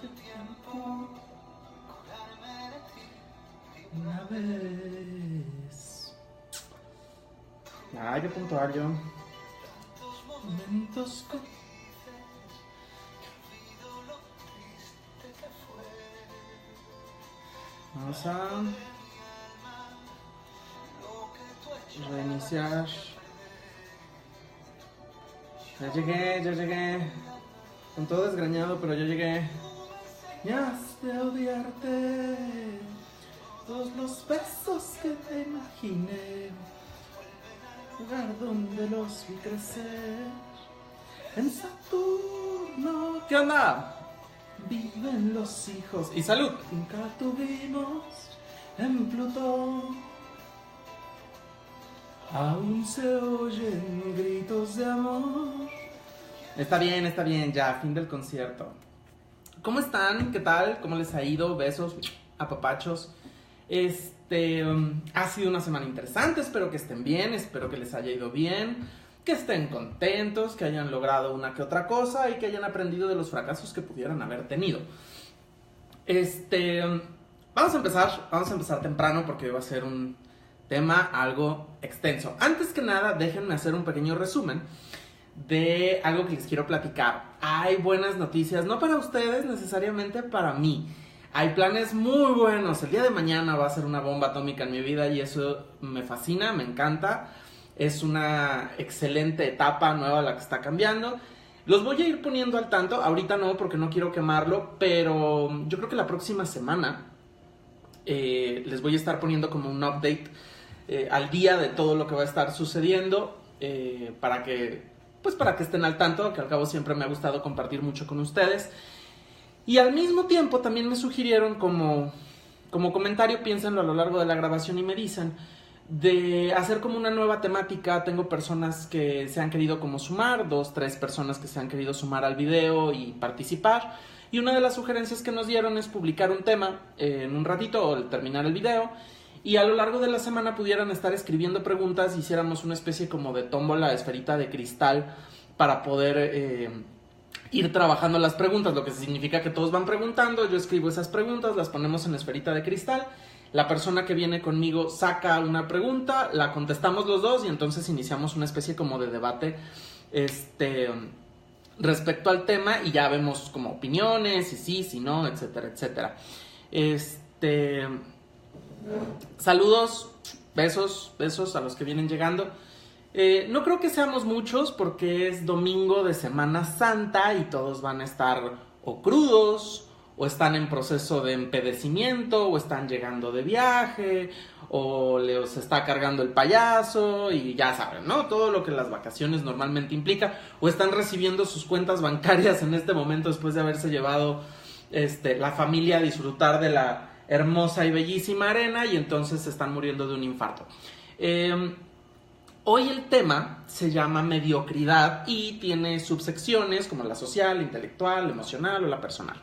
de tiempo, una vez. Ay, qué puntual yo. Momentos con... Vamos a reiniciar. Ya llegué. Con todo desgreñado, pero ya llegué. Ya has de odiarte. Todos los besos que te imaginé. Lugar donde los vi crecer. En Saturno. ¿Qué onda? Viven los hijos. Y salud. Nunca tuvimos en Plutón. Aún se oyen gritos de amor. Está bien, ya, fin del concierto. ¿Cómo están? ¿Qué tal? ¿Cómo les ha ido? Besos, apapachos. Ha sido una semana interesante, espero que estén bien, espero que les haya ido bien, que estén contentos, que hayan logrado una que otra cosa y que hayan aprendido de los fracasos que pudieran haber tenido. Vamos a empezar temprano porque va a ser un tema algo extenso. Antes que nada, déjenme hacer un pequeño resumen de algo que les quiero platicar. Hay buenas noticias, no para ustedes necesariamente, para mí. Hay planes muy buenos. El día de mañana va a ser una bomba atómica en mi vida y eso me fascina, me encanta. Es una excelente etapa nueva la que está cambiando. Los voy a ir poniendo al tanto. Ahorita no, porque no quiero quemarlo, pero yo creo que la próxima semana les voy a estar poniendo como un update al día de todo lo que va a estar sucediendo para que estén al tanto, que al cabo siempre me ha gustado compartir mucho con ustedes. Y al mismo tiempo también me sugirieron como comentario, piénsenlo a lo largo de la grabación y me dicen, de hacer como una nueva temática. Tengo personas que se han querido como sumar, 2-3 personas que se han querido sumar al video y participar. Y una de las sugerencias que nos dieron es publicar un tema en un ratito o al terminar el video. Y a lo largo de la semana pudieran estar escribiendo preguntas, hiciéramos una especie como de tómbola, esferita de cristal para poder ir trabajando las preguntas, lo que significa que todos van preguntando, yo escribo esas preguntas, las ponemos en la esferita de cristal, la persona que viene conmigo saca una pregunta, la contestamos los dos y entonces iniciamos una especie como de debate respecto al tema y ya vemos como opiniones, si sí, si no, etcétera, etcétera. Saludos, besos a los que vienen llegando. No creo que seamos muchos porque es domingo de Semana Santa y todos van a estar o crudos, o están en proceso de empedecimiento, o están llegando de viaje, o les está cargando el payaso, y ya saben, ¿no? Todo lo que las vacaciones normalmente implica, o están recibiendo sus cuentas bancarias en este momento después de haberse llevado la familia a disfrutar de la hermosa y bellísima arena y entonces se están muriendo de un infarto. Hoy el tema se llama mediocridad y tiene subsecciones como la social, la intelectual, la emocional o la personal.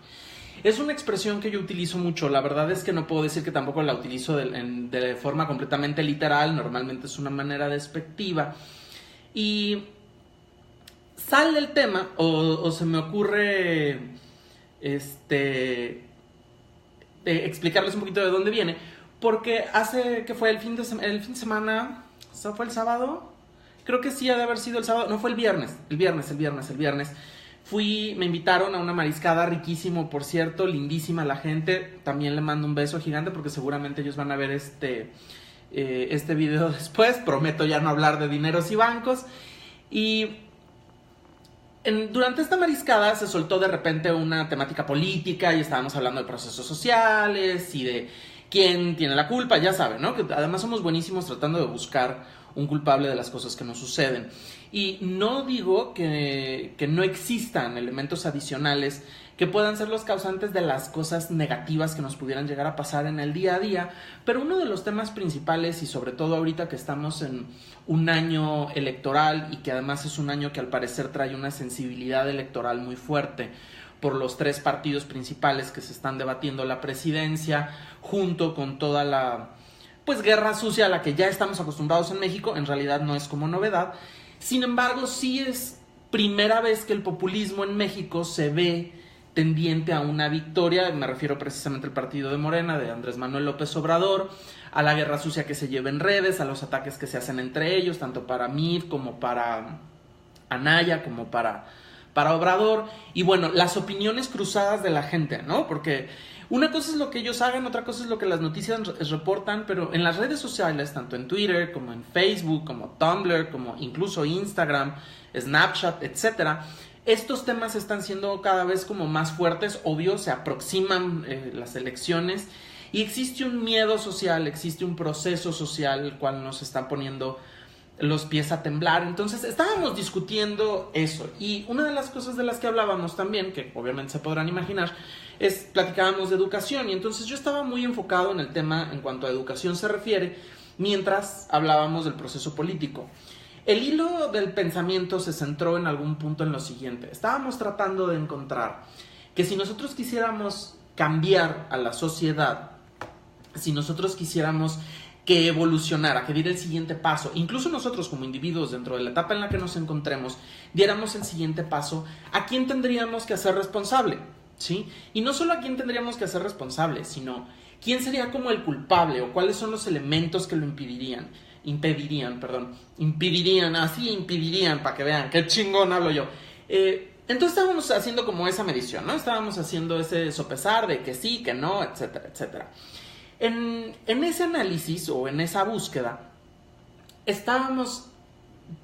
Es una expresión que yo utilizo mucho, la verdad es que no puedo decir que tampoco la utilizo de forma completamente literal, normalmente es una manera despectiva y sale el tema o se me ocurre explicarles un poquito de dónde viene, porque hace que fue el fin de semana, ¿eso fue el sábado? Creo que sí ha de haber sido el sábado, no fue el viernes. Me invitaron a una mariscada, riquísimo, por cierto, lindísima la gente, también le mando un beso gigante porque seguramente ellos van a ver este video después, prometo ya no hablar de dineros y bancos, y durante esta mariscada se soltó de repente una temática política y estábamos hablando de procesos sociales y de quién tiene la culpa, ya saben, ¿no? Que además somos buenísimos tratando de buscar un culpable de las cosas que nos suceden. Y no digo que no existan elementos adicionales que puedan ser los causantes de las cosas negativas que nos pudieran llegar a pasar en el día a día, pero uno de los temas principales, y sobre todo ahorita que estamos en un año electoral y que además es un año que al parecer trae una sensibilidad electoral muy fuerte por los 3 partidos principales que se están debatiendo la presidencia, junto con toda la guerra sucia a la que ya estamos acostumbrados en México, en realidad no es como novedad. Sin embargo, sí es primera vez que el populismo en México se ve tendiente a una victoria. Me refiero precisamente al partido de Morena, de Andrés Manuel López Obrador, a la guerra sucia que se lleva en redes, a los ataques que se hacen entre ellos, tanto para Mid como para Anaya, como para Obrador. Y bueno, las opiniones cruzadas de la gente, ¿no? Porque una cosa es lo que ellos hagan, otra cosa es lo que las noticias reportan, pero en las redes sociales, tanto en Twitter, como en Facebook, como Tumblr, como incluso Instagram, Snapchat, etcétera, estos temas están siendo cada vez como más fuertes. Obvio, se aproximan las elecciones y existe un miedo social, existe un proceso social el cual nos están poniendo los pies a temblar. Entonces estábamos discutiendo eso, y una de las cosas de las que hablábamos también, que obviamente se podrán imaginar, platicábamos de educación, y entonces yo estaba muy enfocado en el tema en cuanto a educación se refiere, mientras hablábamos del proceso político. El hilo del pensamiento se centró en algún punto en lo siguiente: estábamos tratando de encontrar que si nosotros quisiéramos cambiar a la sociedad, si nosotros quisiéramos que evolucionara, que diera el siguiente paso, incluso nosotros como individuos dentro de la etapa en la que nos encontremos, diéramos el siguiente paso, ¿a quién tendríamos que hacer responsable? ¿Sí? Y no solo a quién tendríamos que hacer responsable, sino quién sería como el culpable, o cuáles son los elementos que lo impedirían, para que vean qué chingón hablo yo. Entonces estábamos haciendo como esa medición, ¿no? Estábamos haciendo ese sopesar de que sí, que no, etcétera, etcétera. En ese análisis o en esa búsqueda estábamos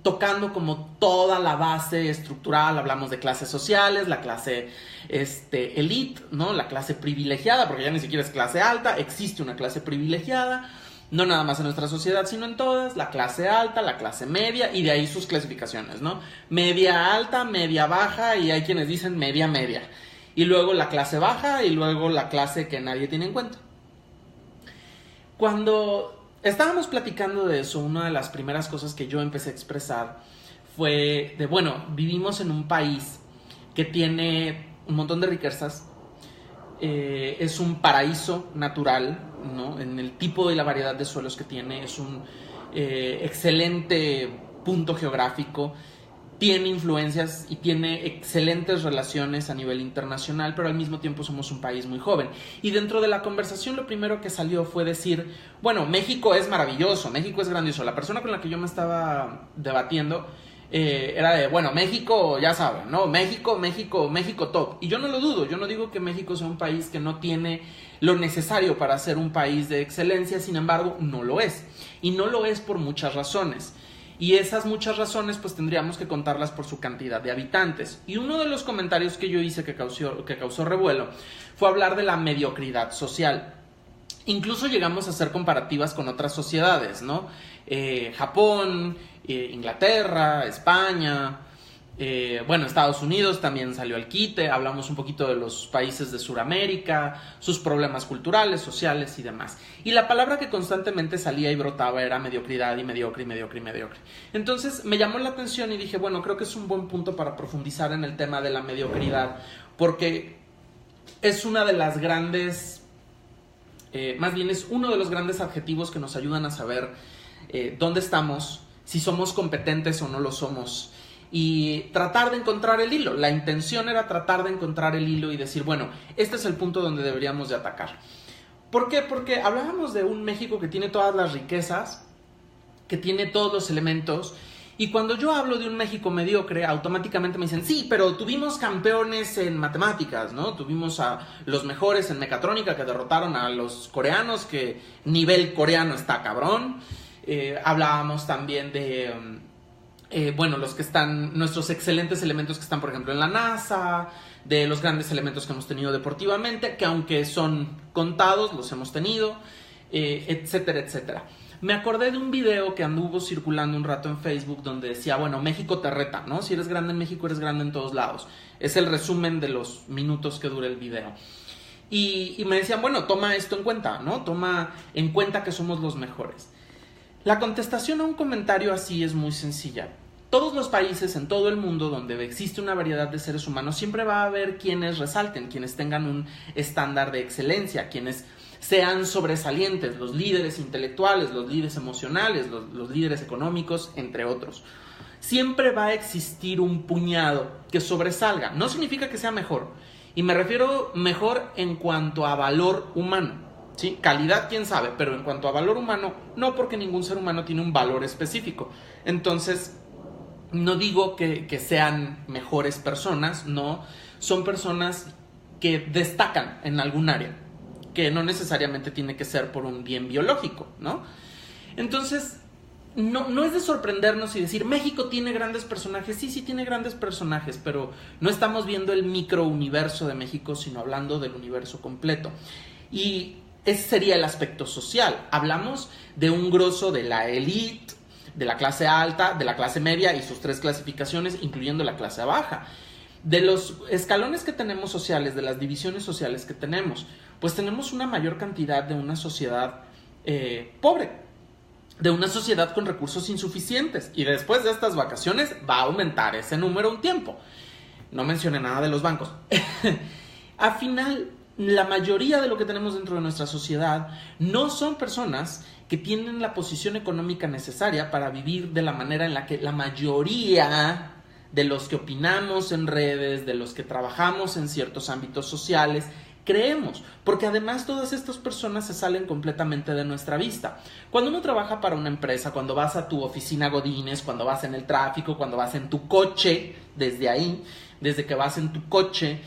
tocando como toda la base estructural. Hablamos de clases sociales, la clase elite, ¿no? La clase privilegiada, porque ya ni siquiera es clase alta, existe una clase privilegiada, no nada más en nuestra sociedad, sino en todas: la clase alta, la clase media, y de ahí sus clasificaciones, ¿no? Media alta, media baja, y hay quienes dicen media media, y luego la clase baja, y luego la clase que nadie tiene en cuenta. Cuando estábamos platicando de eso, una de las primeras cosas que yo empecé a expresar fue de, bueno, vivimos en un país que tiene un montón de riquezas, es un paraíso natural, ¿no? En el tipo y la variedad de suelos que tiene, es un excelente punto geográfico, tiene influencias y tiene excelentes relaciones a nivel internacional, pero al mismo tiempo somos un país muy joven. Y dentro de la conversación lo primero que salió fue decir, bueno, México es maravilloso, México es grandioso. La persona con la que yo me estaba debatiendo era de, bueno, México, ya saben, ¿no? México top. Y yo no lo dudo, yo no digo que México sea un país que no tiene lo necesario para ser un país de excelencia, sin embargo, no lo es. Y no lo es por muchas razones. Y esas muchas razones pues tendríamos que contarlas por su cantidad de habitantes. Y uno de los comentarios que yo hice que causó revuelo fue hablar de la mediocridad social. Incluso llegamos a hacer comparativas con otras sociedades, ¿no? Japón, Inglaterra, España, Estados Unidos también salió al quite. Hablamos un poquito de los países de Sudamérica, sus problemas culturales, sociales y demás. Y la palabra que constantemente salía y brotaba era mediocridad, y mediocre. Entonces me llamó la atención y dije, bueno, creo que es un buen punto para profundizar en el tema de la mediocridad, porque es una de las grandes, más bien es uno de los grandes adjetivos que nos ayudan a saber dónde estamos, si somos competentes o no lo somos, y tratar de encontrar el hilo. La intención era tratar de encontrar el hilo y decir, bueno, este es el punto donde deberíamos de atacar. ¿Por qué? Porque hablábamos de un México que tiene todas las riquezas, que tiene todos los elementos, y cuando yo hablo de un México mediocre, automáticamente me dicen, sí, pero tuvimos campeones en matemáticas, ¿no? Tuvimos a los mejores en mecatrónica que derrotaron a los coreanos, que nivel coreano está cabrón. Hablábamos también de, los que están, nuestros excelentes elementos que están, por ejemplo, en la NASA, de los grandes elementos que hemos tenido deportivamente, que aunque son contados, los hemos tenido, etcétera, etcétera. Me acordé de un video que anduvo circulando un rato en Facebook donde decía, bueno, México te reta, ¿no? Si eres grande en México, eres grande en todos lados. Es el resumen de los minutos que dura el video. Y me decían, bueno, toma esto en cuenta, ¿no? Toma en cuenta que somos los mejores. La contestación a un comentario así es muy sencilla. Todos los países en todo el mundo donde existe una variedad de seres humanos, siempre va a haber quienes resalten, quienes tengan un estándar de excelencia, quienes sean sobresalientes, los líderes intelectuales, los líderes emocionales, los líderes económicos, entre otros. Siempre va a existir un puñado que sobresalga. No significa que sea mejor Y me refiero mejor en cuanto a valor humano, ¿sí? Calidad, quién sabe, pero en cuanto a valor humano, no, porque ningún ser humano tiene un valor específico. Entonces, no digo que sean mejores personas, no, son personas que destacan en algún área, que no necesariamente tiene que ser por un bien biológico, ¿no? Entonces, no es de sorprendernos y decir, México tiene grandes personajes. Sí, tiene grandes personajes, pero no estamos viendo el microuniverso de México, sino hablando del universo completo. Y ese sería el aspecto social. Hablamos de un grosso de la élite, de la clase alta, de la clase media y sus 3 clasificaciones, incluyendo la clase baja. De los escalones que tenemos sociales, de las divisiones sociales que tenemos, pues tenemos una mayor cantidad de una sociedad pobre, de una sociedad con recursos insuficientes, y después de estas vacaciones va a aumentar ese número un tiempo. No mencioné nada de los bancos. Al final, la mayoría de lo que tenemos dentro de nuestra sociedad no son personas que tienen la posición económica necesaria para vivir de la manera en la que la mayoría de los que opinamos en redes, de los que trabajamos en ciertos ámbitos sociales, creemos, porque además todas estas personas se salen completamente de nuestra vista. Cuando uno trabaja para una empresa, cuando vas a tu oficina Godínez, cuando vas en el tráfico, cuando vas en tu coche, desde ahí, desde que vas en tu coche,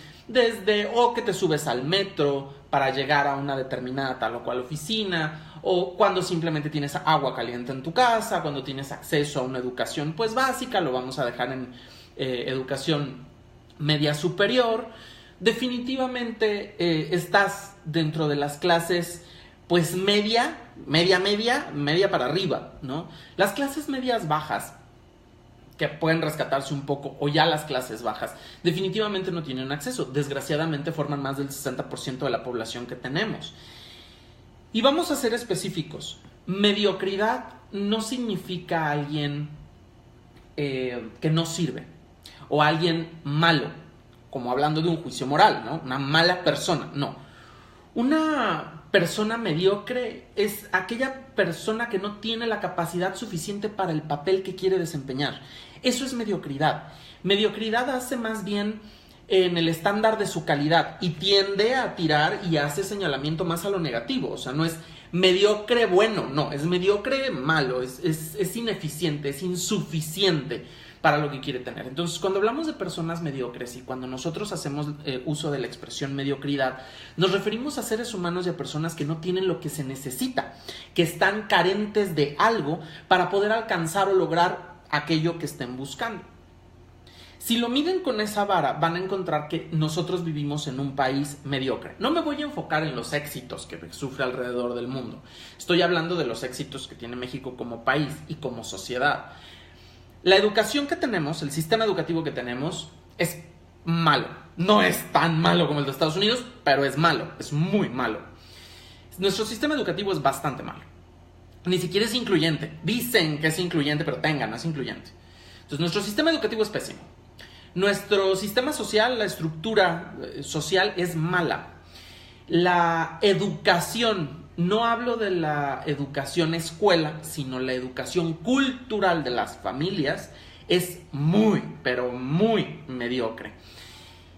o que te subes al metro para llegar a una determinada tal o cual oficina, o cuando simplemente tienes agua caliente en tu casa, cuando tienes acceso a una educación pues básica, lo vamos a dejar en educación media superior. Definitivamente estás dentro de las clases pues media para arriba, ¿no? Las clases medias bajas, que pueden rescatarse un poco, o ya las clases bajas, definitivamente no tienen acceso. Desgraciadamente forman más del 60% de la población que tenemos. Y vamos a ser específicos. Mediocridad no significa alguien que no sirve, o alguien malo, como hablando de un juicio moral, ¿no? Una mala persona, no. Una persona mediocre es aquella persona que no tiene la capacidad suficiente para el papel que quiere desempeñar. Eso es mediocridad. Mediocridad hace más bien en el estándar de su calidad y tiende a tirar y hace señalamiento más a lo negativo. O sea, no es mediocre bueno, no, es mediocre malo, es ineficiente, es insuficiente para lo que quiere tener. Entonces, cuando hablamos de personas mediocres y cuando nosotros hacemos uso de la expresión mediocridad, nos referimos a seres humanos y a personas que no tienen lo que se necesita, que están carentes de algo para poder alcanzar o lograr aquello que estén buscando. Si lo miden con esa vara, van a encontrar que nosotros vivimos en un país mediocre. No me voy a enfocar en los éxitos que sufre alrededor del mundo. Estoy hablando de los éxitos que tiene México como país y como sociedad. La educación que tenemos, el sistema educativo que tenemos, es malo. No es tan malo como el de Estados Unidos, pero es malo, es muy malo. Nuestro sistema educativo es bastante malo. Ni siquiera es incluyente. Dicen que es incluyente, pero no es incluyente. Entonces, nuestro sistema educativo es pésimo. Nuestro sistema social, la estructura social es mala. La educación, no hablo de la educación escuela, sino la educación cultural de las familias, es muy, pero muy mediocre.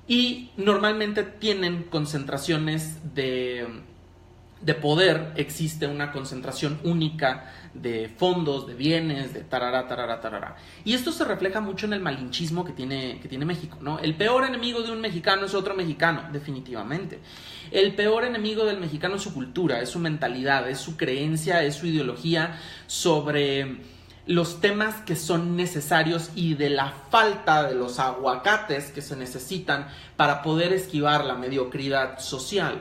Y normalmente tienen concentraciones de poder, existe una concentración única de fondos, de bienes, de tarará. Y esto se refleja mucho en el malinchismo que tiene México, ¿no? El peor enemigo de un mexicano es otro mexicano, definitivamente. El peor enemigo del mexicano es su cultura, es su mentalidad, es su creencia, es su ideología sobre los temas que son necesarios y de la falta de los aguacates que se necesitan para poder esquivar la mediocridad social.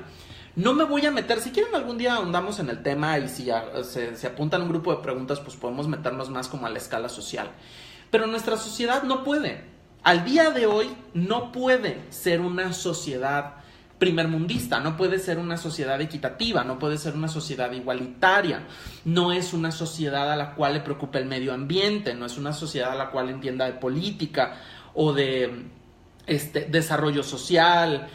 No me voy a meter, si quieren algún día ahondamos en el tema y si se apuntan un grupo de preguntas, pues podemos meternos más como a la escala social. Pero nuestra sociedad no puede, al día de hoy no puede ser una sociedad primermundista, no puede ser una sociedad equitativa, no puede ser una sociedad igualitaria, no es una sociedad a la cual le preocupe el medio ambiente, no es una sociedad a la cual entienda de política o de desarrollo social,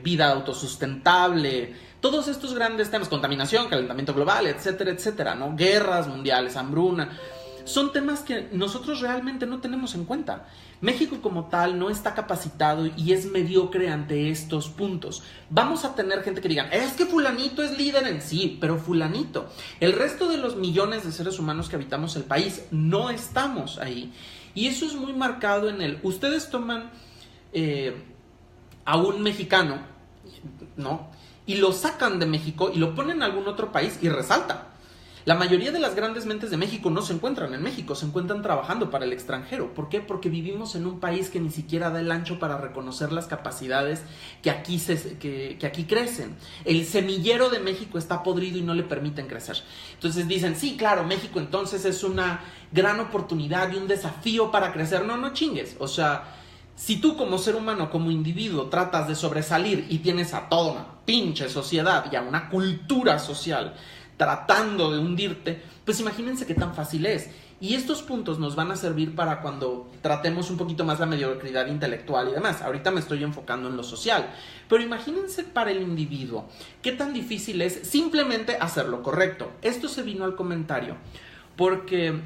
vida autosustentable, todos estos grandes temas, contaminación, calentamiento global, etcétera, etcétera, ¿no? Guerras mundiales, hambruna. son temas que nosotros realmente no tenemos en cuenta. México como tal no está capacitado y es mediocre ante estos puntos. Vamos a tener gente que digan, es que fulanito es líder en sí, pero fulanito. El resto de los millones de seres humanos que habitamos el país no estamos ahí. Y eso es muy marcado en el... Ustedes toman a un mexicano, ¿no? Y lo sacan de México y lo ponen en algún otro país y resalta. La mayoría de las grandes mentes de México no se encuentran en México, se encuentran trabajando para el extranjero. ¿Por qué? Porque vivimos en un país que ni siquiera da el ancho para reconocer las capacidades que aquí crecen. El semillero de México está podrido y no le permiten crecer. Entonces dicen, sí, claro, México entonces es una gran oportunidad y un desafío para crecer. No, no chingues. O sea, si tú como ser humano, como individuo, tratas de sobresalir y tienes a toda una pinche sociedad y a una cultura social tratando de hundirte, pues imagínense qué tan fácil es. Y estos puntos nos van a servir para cuando tratemos un poquito más la mediocridad intelectual y demás. Ahorita me estoy enfocando en lo social. Pero imagínense para el individuo qué tan difícil es simplemente hacer lo correcto. Esto se vino al comentario porque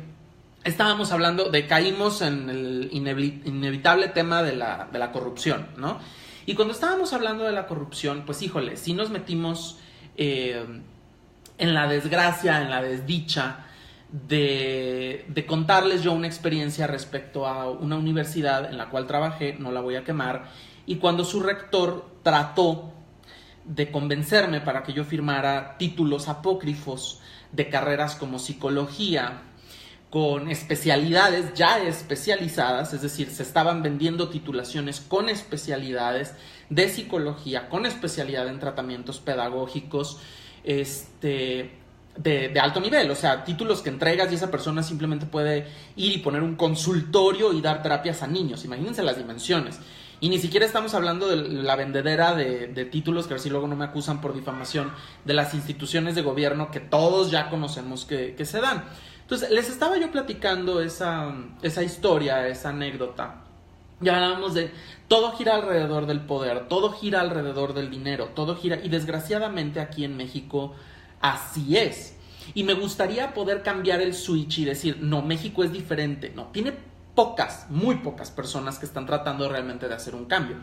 estábamos hablando caímos en el inevitable tema de la corrupción, ¿no? Y cuando estábamos hablando de la corrupción, pues híjole, sí nos metimos en la desgracia, en la desdicha de contarles yo una experiencia respecto a una universidad en la cual trabajé, no la voy a quemar, y cuando su rector trató de convencerme para que yo firmara títulos apócrifos de carreras como psicología, con especialidades ya especializadas, es decir, se estaban vendiendo titulaciones con especialidades de psicología, con especialidad en tratamientos pedagógicos, de alto nivel, o sea, títulos que entregas y esa persona simplemente puede ir y poner un consultorio y dar terapias a niños. Imagínense las dimensiones. Y ni siquiera estamos hablando de la vendedera de títulos, que a ver si luego no me acusan por difamación, de las instituciones de gobierno que todos ya conocemos que se dan. Entonces, les estaba yo platicando esa historia, esa anécdota. Ya hablábamos de todo gira alrededor del poder, todo gira alrededor del dinero, todo gira, y desgraciadamente aquí en México así es. Y me gustaría poder cambiar el switch y decir, no, México es diferente. No, tiene muy pocas personas que están tratando realmente de hacer un cambio,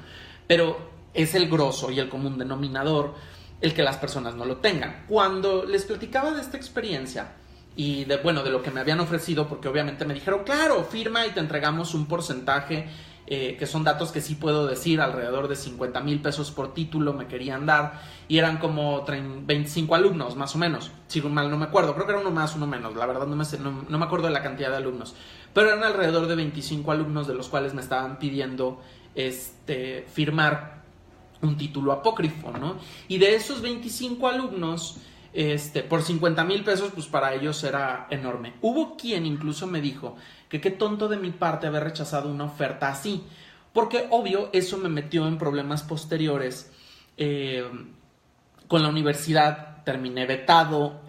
pero es el grosso y el común denominador el que las personas no lo tengan. Cuando les platicaba de esta experiencia y de lo que me habían ofrecido, porque obviamente me dijeron, claro, firma y te entregamos un porcentaje, que son datos que sí puedo decir, alrededor de 50,000 pesos por título me querían dar, y eran como 25 alumnos, más o menos, si mal no me acuerdo, creo que era uno más, uno menos, la verdad no me acuerdo de la cantidad de alumnos, pero eran alrededor de 25 alumnos de los cuales me estaban pidiendo firmar un título apócrifo, ¿no? Y de esos 25 alumnos, por 50,000 pesos, pues para ellos era enorme. Hubo quien incluso me dijo que qué tonto de mi parte haber rechazado una oferta así, porque obvio eso me metió en problemas posteriores con la universidad. Terminé vetado,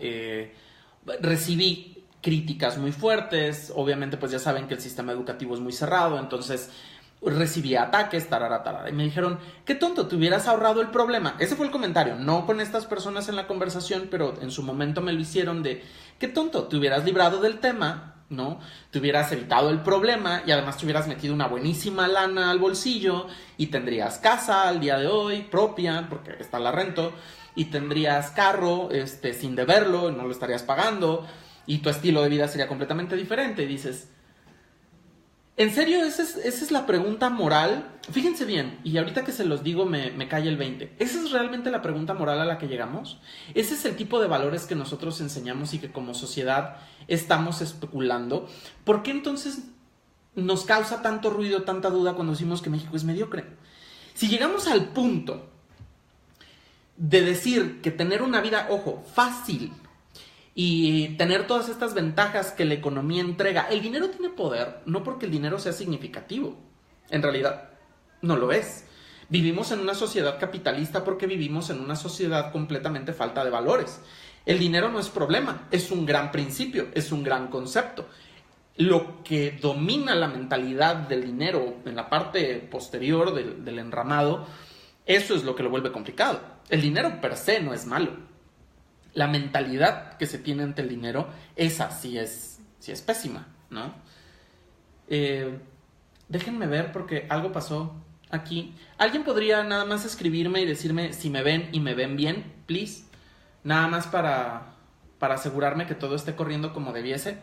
recibí críticas muy fuertes, obviamente pues ya saben que el sistema educativo es muy cerrado, entonces recibí ataques, tarara, y me dijeron, qué tonto, te hubieras ahorrado el problema. Ese fue el comentario, no con estas personas en la conversación, pero en su momento me lo hicieron de, qué tonto, te hubieras librado del tema, ¿no? Te hubieras evitado el problema y además te hubieras metido una buenísima lana al bolsillo y tendrías casa al día de hoy propia, porque esta la rento, y tendrías carro sin deberlo, no lo estarías pagando, y tu estilo de vida sería completamente diferente. Y dices, ¿en serio? ¿Esa es la pregunta moral? Fíjense bien, y ahorita que se los digo me cae el 20. ¿Esa es realmente la pregunta moral a la que llegamos? ¿Ese es el tipo de valores que nosotros enseñamos y que como sociedad estamos especulando? ¿Por qué entonces nos causa tanto ruido, tanta duda cuando decimos que México es mediocre? Si llegamos al punto de decir que tener una vida, ojo, fácil, y tener todas estas ventajas que la economía entrega. El dinero tiene poder, no porque el dinero sea significativo. En realidad, no lo es. Vivimos en una sociedad capitalista porque vivimos en una sociedad completamente falta de valores. El dinero no es problema, es un gran principio, es un gran concepto. Lo que domina la mentalidad del dinero en la parte posterior del enramado, eso es lo que lo vuelve complicado. El dinero per se no es malo. La mentalidad que se tiene ante el dinero, esa sí es sí es pésima, ¿no? Déjenme ver porque algo pasó aquí. ¿Alguien podría nada más escribirme y decirme si me ven y me ven bien, please? Nada más para asegurarme que todo esté corriendo como debiese,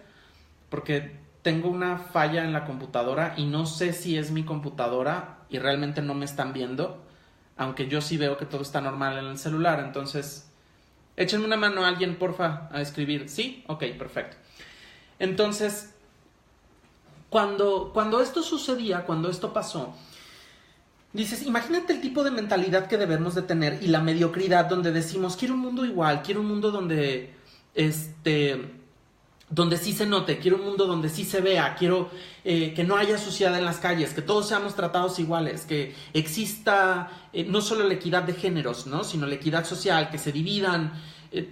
porque tengo una falla en la computadora y no sé si es mi computadora y realmente no me están viendo, aunque yo sí veo que todo está normal en el celular. Entonces, échenme una mano a alguien, porfa, a escribir. ¿Sí? Ok, perfecto. Entonces, cuando esto sucedía, cuando esto pasó, dices, imagínate el tipo de mentalidad que debemos de tener y la mediocridad donde decimos, quiero un mundo igual, quiero un mundo donde donde sí se note, quiero un mundo donde sí se vea, quiero que no haya suciedad en las calles, que todos seamos tratados iguales, que exista no solo la equidad de géneros, ¿no? Sino la equidad social, que se dividan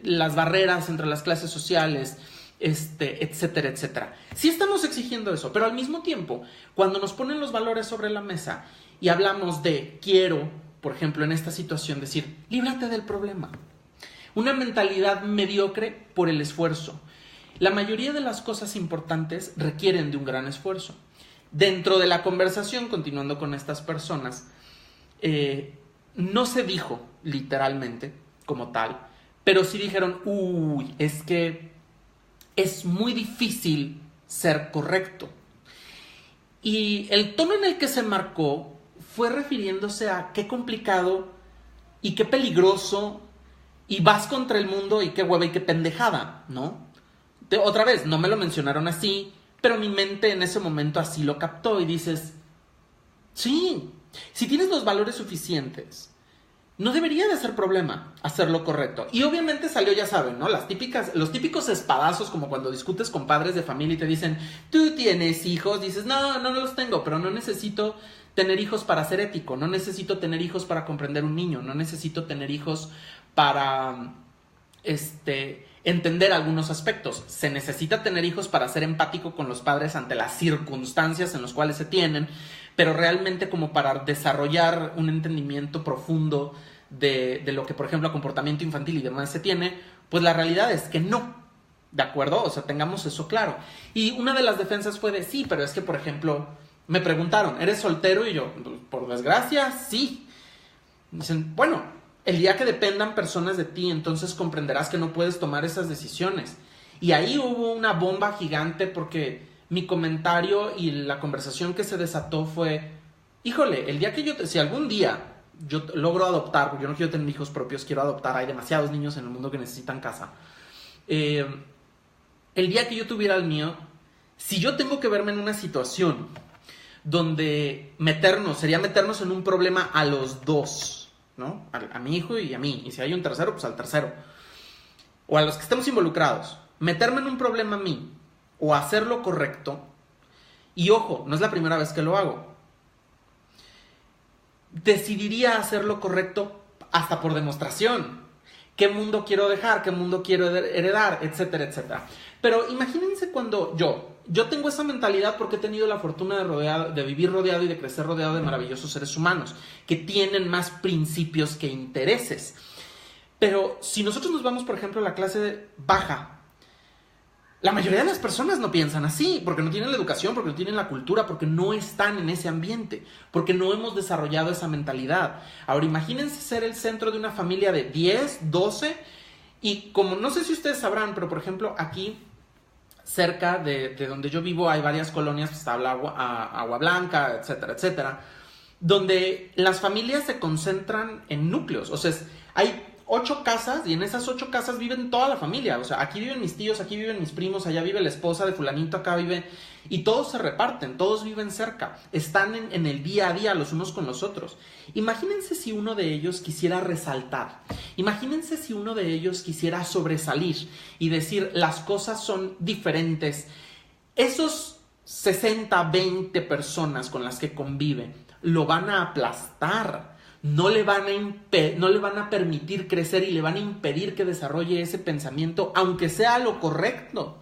las barreras entre las clases sociales, etcétera, etcétera. Sí estamos exigiendo eso, pero al mismo tiempo, cuando nos ponen los valores sobre la mesa y hablamos de quiero, por ejemplo, en esta situación, decir, líbrate del problema. Una mentalidad mediocre por el esfuerzo. La mayoría de las cosas importantes requieren de un gran esfuerzo. Dentro de la conversación, continuando con estas personas, no se dijo literalmente como tal, pero sí dijeron, uy, es que es muy difícil ser correcto. Y el tono en el que se marcó fue refiriéndose a qué complicado y qué peligroso y vas contra el mundo y qué hueva y qué pendejada, ¿no? Otra vez, no me lo mencionaron así, pero mi mente en ese momento así lo captó y dices, sí, si tienes los valores suficientes, no debería de ser problema hacer lo correcto. Y obviamente salió, ya saben, ¿no? Los típicos espadazos, como cuando discutes con padres de familia y te dicen, ¿tú tienes hijos? Dices, no los tengo, pero no necesito tener hijos para ser ético, no necesito tener hijos para comprender un niño, no necesito tener hijos para entender algunos aspectos. Se necesita tener hijos para ser empático con los padres ante las circunstancias en las cuales se tienen, pero realmente como para desarrollar un entendimiento profundo de lo que, por ejemplo, comportamiento infantil y demás se tiene, pues la realidad es que no, ¿de acuerdo? O sea, tengamos eso claro. Y una de las defensas fue de, sí, pero es que, por ejemplo, me preguntaron, ¿eres soltero? Y yo, por desgracia, sí. Dicen, bueno, el día que dependan personas de ti, entonces comprenderás que no puedes tomar esas decisiones. Y ahí hubo una bomba gigante porque mi comentario y la conversación que se desató fue, híjole, el día que si algún día yo logro adoptar, porque yo no quiero tener hijos propios, quiero adoptar, hay demasiados niños en el mundo que necesitan casa. El día que yo tuviera el mío, si yo tengo que verme en una situación donde sería meternos en un problema a los dos, ¿no? A mi hijo y a mí. Y si hay un tercero, pues al tercero. O a los que estemos involucrados. Meterme en un problema a mí o hacer lo correcto. Y ojo, no es la primera vez que lo hago. Decidiría hacer lo correcto hasta por demostración. ¿Qué mundo quiero dejar? ¿Qué mundo quiero heredar? Etcétera, etcétera. Pero imagínense cuando yo tengo esa mentalidad porque he tenido la fortuna de vivir rodeado y de crecer rodeado de maravillosos seres humanos que tienen más principios que intereses. Pero si nosotros nos vamos, por ejemplo, a la clase baja, la mayoría de las personas no piensan así, porque no tienen la educación, porque no tienen la cultura, porque no están en ese ambiente, porque no hemos desarrollado esa mentalidad. Ahora imagínense ser el centro de una familia de 10, 12, y como no sé si ustedes sabrán, pero por ejemplo aquí cerca de donde yo vivo hay varias colonias, pues está Agua Blanca, etcétera, etcétera, donde las familias se concentran en núcleos. O sea, hay 8 casas y en esas 8 casas viven toda la familia. O sea, aquí viven mis tíos, aquí viven mis primos, allá vive la esposa de fulanito, acá vive... Y todos se reparten, todos viven cerca. Están en el día a día los unos con los otros. Imagínense si uno de ellos quisiera resaltar. Imagínense si uno de ellos quisiera sobresalir y decir las cosas son diferentes. Esos 60, 20 personas con las que convive lo van a aplastar. No le van a permitir crecer y le van a impedir que desarrolle ese pensamiento, aunque sea lo correcto.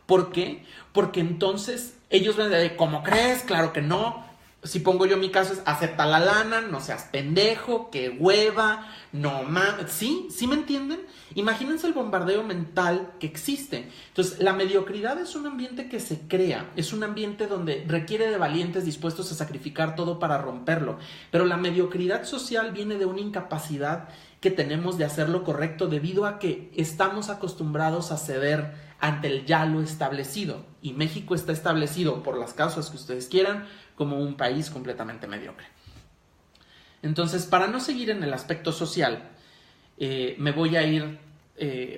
¿Por qué? Porque entonces ellos van a decir, ¿cómo crees? Claro que no. si pongo yo mi caso, es acepta la lana, no seas pendejo, que hueva, no mames. ¿Sí? ¿Sí me entienden? Imagínense el bombardeo mental que existe. Entonces, la mediocridad es un ambiente que se crea, es un ambiente donde requiere de valientes dispuestos a sacrificar todo para romperlo. Pero la mediocridad social viene de una incapacidad que tenemos de hacer lo correcto debido a que estamos acostumbrados a ceder ante el ya lo establecido. Y México está establecido, por las causas que ustedes quieran, como un país completamente mediocre. Entonces, para no seguir en el aspecto social, me voy a ir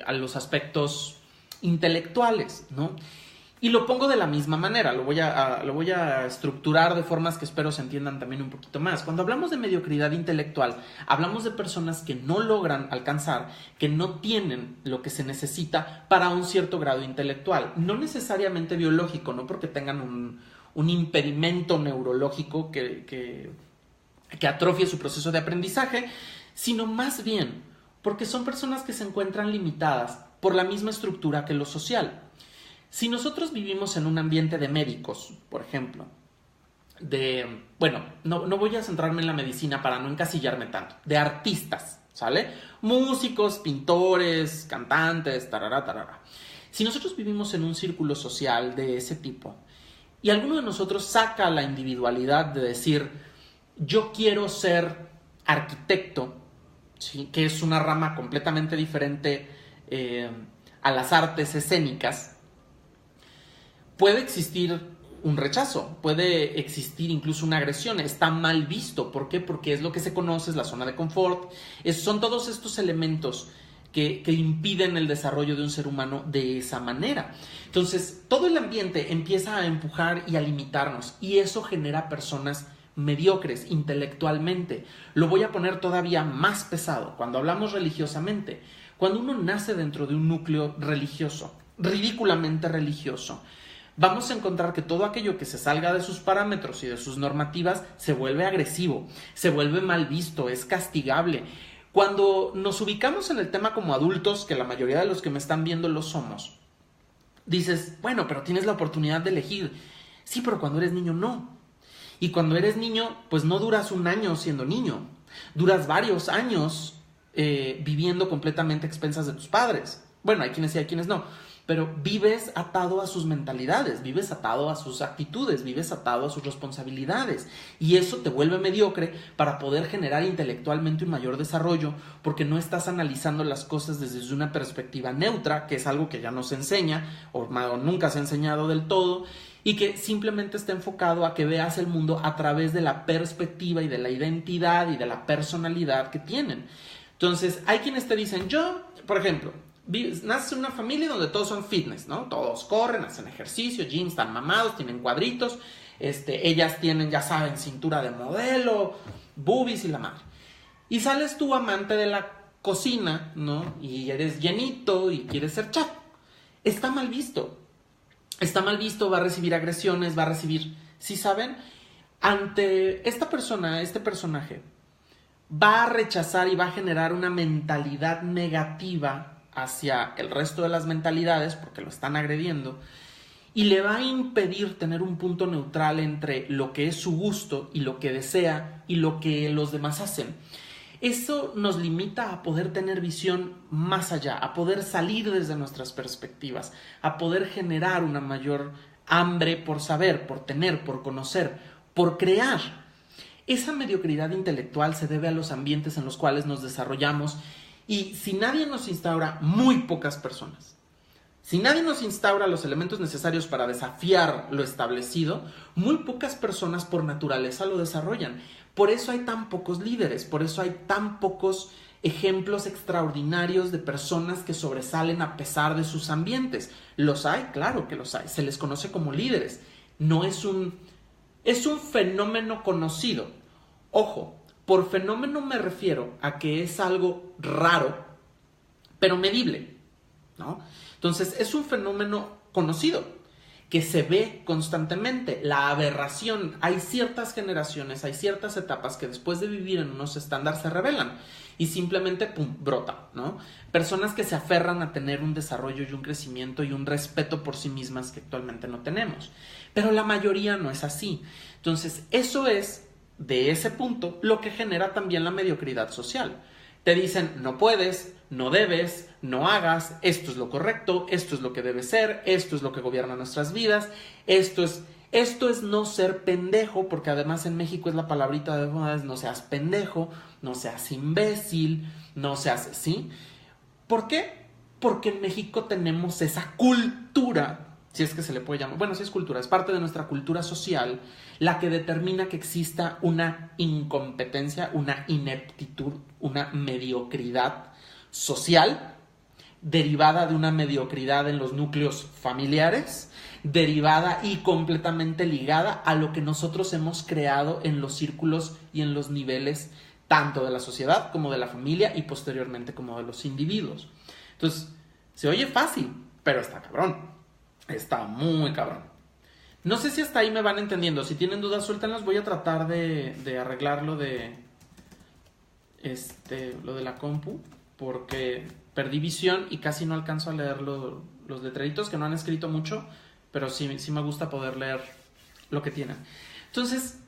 a los aspectos intelectuales, ¿no? Y lo pongo de la misma manera, lo voy a estructurar de formas que espero se entiendan también un poquito más. Cuando hablamos de mediocridad intelectual, hablamos de personas que no logran alcanzar, que no tienen lo que se necesita para un cierto grado intelectual. No necesariamente biológico, no porque tengan un impedimento neurológico que atrofie su proceso de aprendizaje, sino más bien porque son personas que se encuentran limitadas por la misma estructura que lo social. Si nosotros vivimos en un ambiente de médicos, por ejemplo, no voy a centrarme en la medicina para no encasillarme tanto, de artistas, ¿sale? Músicos, pintores, cantantes, tarara, tarara. Si nosotros vivimos en un círculo social de ese tipo y alguno de nosotros saca la individualidad de decir, yo quiero ser arquitecto, ¿sí? Que es una rama completamente diferente a las artes escénicas, puede existir un rechazo, puede existir incluso una agresión, está mal visto. ¿Por qué? Porque es lo que se conoce, es la zona de confort, son todos estos elementos que impiden el desarrollo de un ser humano de esa manera. Entonces, todo el ambiente empieza a empujar y a limitarnos, y eso genera personas mediocres intelectualmente. Lo voy a poner todavía más pesado cuando hablamos religiosamente. Cuando uno nace dentro de un núcleo religioso, ridículamente religioso, vamos a encontrar que todo aquello que se salga de sus parámetros y de sus normativas se vuelve agresivo, se vuelve mal visto, es castigable. Cuando nos ubicamos en el tema como adultos, que la mayoría de los que me están viendo lo somos, dices, bueno, pero tienes la oportunidad de elegir. Sí, pero cuando eres niño no. Y cuando eres niño, pues no duras un año siendo niño, duras varios años viviendo completamente a expensas de tus padres. Bueno, hay quienes sí, hay quienes no, pero vives atado a sus mentalidades, vives atado a sus actitudes, vives atado a sus responsabilidades, y eso te vuelve mediocre para poder generar intelectualmente un mayor desarrollo, porque no estás analizando las cosas desde una perspectiva neutra, que es algo que ya no se enseña o nunca se ha enseñado del todo, y que simplemente está enfocado a que veas el mundo a través de la perspectiva y de la identidad y de la personalidad que tienen. Entonces, hay quienes te dicen, yo, por ejemplo, naces en una familia donde todos son fitness, ¿no? Todos corren, hacen ejercicio, jeans, están mamados, tienen cuadritos, ellas tienen, ya saben, cintura de modelo, boobies y la madre. Y sales tú amante de la cocina, ¿no? Y eres llenito y quieres ser chato. Está mal visto. Está mal visto, va a recibir agresiones, va a recibir, ¿sí saben? Ante esta persona, este personaje, va a rechazar y va a generar una mentalidad negativa hacia el resto de las mentalidades porque lo están agrediendo, y le va a impedir tener un punto neutral entre lo que es su gusto y lo que desea y lo que los demás hacen. Eso nos limita a poder tener visión más allá, a poder salir desde nuestras perspectivas, a poder generar una mayor hambre por saber, por tener, por conocer, por crear. Esa mediocridad intelectual se debe a los ambientes en los cuales nos desarrollamos, y si nadie nos instaura, muy pocas personas. Si nadie nos instaura los elementos necesarios para desafiar lo establecido, muy pocas personas por naturaleza lo desarrollan. Por eso hay tan pocos líderes, por eso hay tan pocos ejemplos extraordinarios de personas que sobresalen a pesar de sus ambientes. ¿Los hay? Claro que los hay. Se les conoce como líderes. No es un fenómeno conocido. Ojo, por fenómeno me refiero a que es algo raro, pero medible, ¿no? Entonces, es un fenómeno conocido. que se ve constantemente, la aberración. Hay ciertas generaciones, hay ciertas etapas que después de vivir en unos estándares se rebelan y simplemente pum, brota, ¿no? Personas que se aferran a tener un desarrollo y un crecimiento y un respeto por sí mismas que actualmente no tenemos. Pero la mayoría no es así. Entonces, eso es, de ese punto, lo que genera también la mediocridad social. Te dicen, no puedes, no debes, no hagas, esto es lo correcto, esto es lo que debe ser, esto es lo que gobierna nuestras vidas, esto es no ser pendejo, porque además en México es la palabrita de moda, es no seas pendejo, no seas imbécil, no seas, ¿sí? ¿Por qué? Porque en México tenemos esa cultura, si es que se le puede llamar, bueno, sí es cultura, es parte de nuestra cultura social, la que determina que exista una incompetencia, una ineptitud, una mediocridad social, derivada de una mediocridad en los núcleos familiares, derivada y completamente ligada a lo que nosotros hemos creado en los círculos y en los niveles tanto de la sociedad como de la familia y posteriormente como de los individuos. Entonces, se oye fácil, pero está cabrón, está muy cabrón. No sé si hasta ahí me van entendiendo. Si tienen dudas, suéltenlas. Voy a tratar de arreglar lo de la compu, porque perdí visión y casi no alcanzo a leer los letreritos, que no han escrito mucho, pero sí me gusta poder leer lo que tienen. Entonces,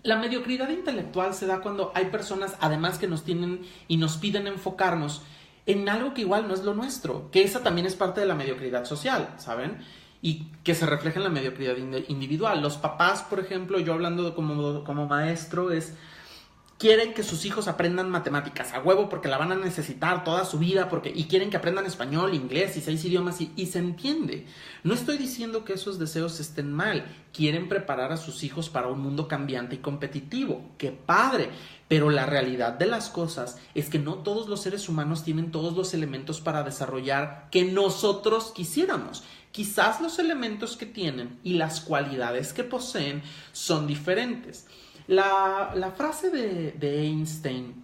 la mediocridad intelectual se da cuando hay personas, además, que nos tienen y nos piden enfocarnos en algo que igual no es lo nuestro, que esa también es parte de la mediocridad social, ¿saben? Y que se refleja en la mediocridad individual. Los papás, por ejemplo, yo hablando como maestro, quieren que sus hijos aprendan matemáticas a huevo porque la van a necesitar toda su vida, y quieren que aprendan español, inglés y 6 idiomas y se entiende. No estoy diciendo que esos deseos estén mal. Quieren preparar a sus hijos para un mundo cambiante y competitivo. ¡Qué padre! Pero la realidad de las cosas es que no todos los seres humanos tienen todos los elementos para desarrollar que nosotros quisiéramos. Quizás los elementos que tienen y las cualidades que poseen son diferentes. La frase de Einstein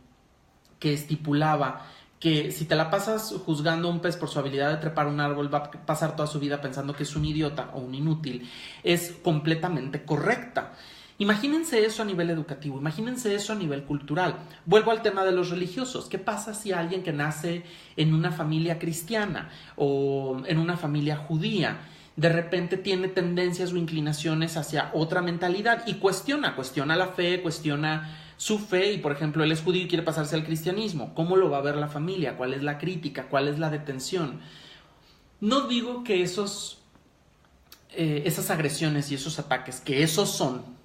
que estipulaba que si te la pasas juzgando a un pez por su habilidad de trepar un árbol, va a pasar toda su vida pensando que es un idiota o un inútil, es completamente correcta. Imagínense eso a nivel educativo, imagínense eso a nivel cultural. Vuelvo al tema de los religiosos. ¿Qué pasa si alguien que nace en una familia cristiana o en una familia judía de repente tiene tendencias o inclinaciones hacia otra mentalidad y cuestiona la fe, cuestiona su fe y, por ejemplo, él es judío y quiere pasarse al cristianismo? ¿Cómo lo va a ver la familia? ¿Cuál es la crítica? ¿Cuál es la detención? No digo que esas agresiones y esos ataques, que esos son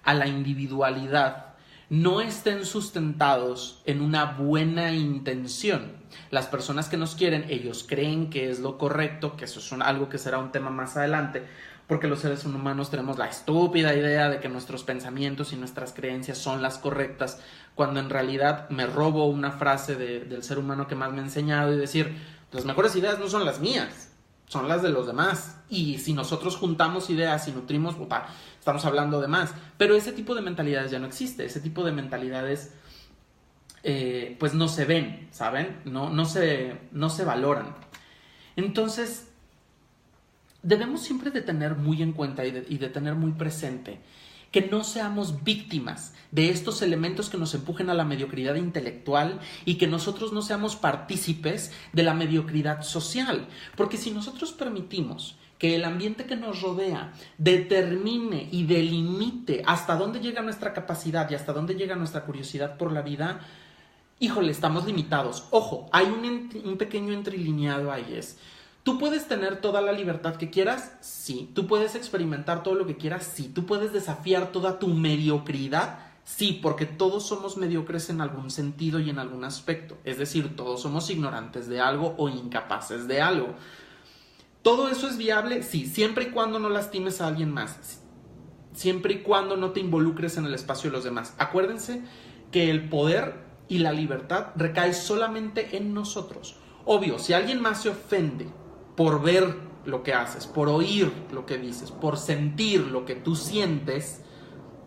a la individualidad, no estén sustentados en una buena intención. Las personas que nos quieren, ellos creen que es lo correcto, que eso es algo que será un tema más adelante, porque los seres humanos tenemos la estúpida idea de que nuestros pensamientos y nuestras creencias son las correctas, cuando en realidad me robo una frase del ser humano que más me ha enseñado y decir, las mejores ideas no son las mías, son las de los demás. Y si nosotros juntamos ideas y nutrimos, estamos hablando de más. Pero ese tipo de mentalidades ya no existe. Ese tipo de mentalidades pues no se ven, ¿saben? No se valoran. Entonces, debemos siempre de tener muy en cuenta y de tener muy presente que no seamos víctimas de estos elementos que nos empujen a la mediocridad intelectual y que nosotros no seamos partícipes de la mediocridad social. Porque si nosotros permitimos que el ambiente que nos rodea determine y delimite hasta dónde llega nuestra capacidad y hasta dónde llega nuestra curiosidad por la vida, híjole, estamos limitados. Ojo, hay un pequeño entrelineado ahí, ¿tú puedes tener toda la libertad que quieras? Sí. ¿Tú puedes experimentar todo lo que quieras? Sí. ¿Tú puedes desafiar toda tu mediocridad? Sí, porque todos somos mediocres en algún sentido y en algún aspecto. Es decir, todos somos ignorantes de algo o incapaces de algo. ¿Todo eso es viable? Sí, siempre y cuando no lastimes a alguien más. Siempre y cuando no te involucres en el espacio de los demás. Acuérdense que el poder y la libertad recae solamente en nosotros. Obvio, si alguien más se ofende por ver lo que haces, por oír lo que dices, por sentir lo que tú sientes,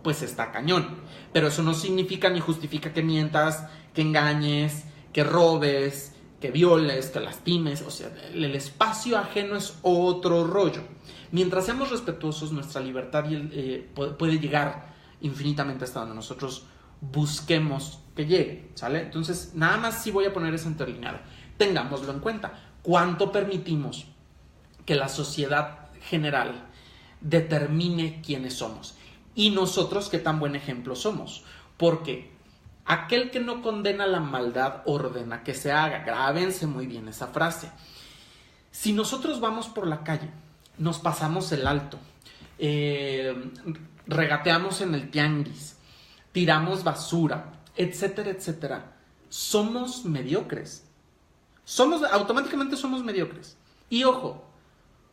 pues está cañón. Pero eso no significa ni justifica que mientas, que engañes, que robes, que violes, que lastimes, o sea, el espacio ajeno es otro rollo. Mientras seamos respetuosos, nuestra libertad puede llegar infinitamente hasta donde nosotros busquemos que llegue, ¿sale? Entonces, nada más sí voy a poner esa interlineada. Tengámoslo en cuenta. ¿Cuánto permitimos que la sociedad general determine quiénes somos? Y nosotros, ¿qué tan buen ejemplo somos? Porque aquel que no condena la maldad ordena que se haga. Grábense muy bien esa frase. Si nosotros vamos por la calle, nos pasamos el alto, regateamos en el tianguis, tiramos basura, etcétera, etcétera, somos mediocres. Automáticamente somos mediocres. Y ojo,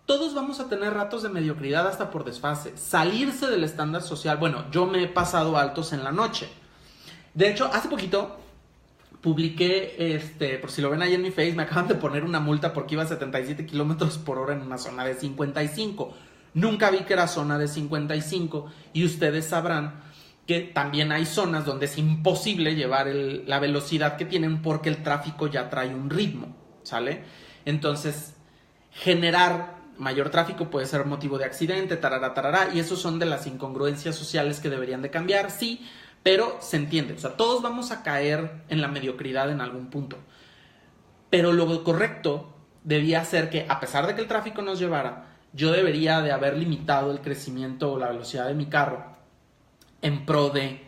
todos vamos a tener ratos de mediocridad hasta por desfase. Salirse del estándar social. Bueno, yo me he pasado altos en la noche. De hecho, hace poquito publiqué, por si lo ven ahí en mi Face, me acaban de poner una multa porque iba a 77 kilómetros por hora en una zona de 55. Nunca vi que era zona de 55 y ustedes sabrán que también hay zonas donde es imposible llevar la velocidad que tienen porque el tráfico ya trae un ritmo, ¿sale? Entonces, generar mayor tráfico puede ser motivo de accidente, tarará, y esos son de las incongruencias sociales que deberían de cambiar, sí, pero se entiende, o sea, todos vamos a caer en la mediocridad en algún punto. Pero lo correcto debía ser que, a pesar de que el tráfico nos llevara, yo debería de haber limitado el crecimiento o la velocidad de mi carro en pro de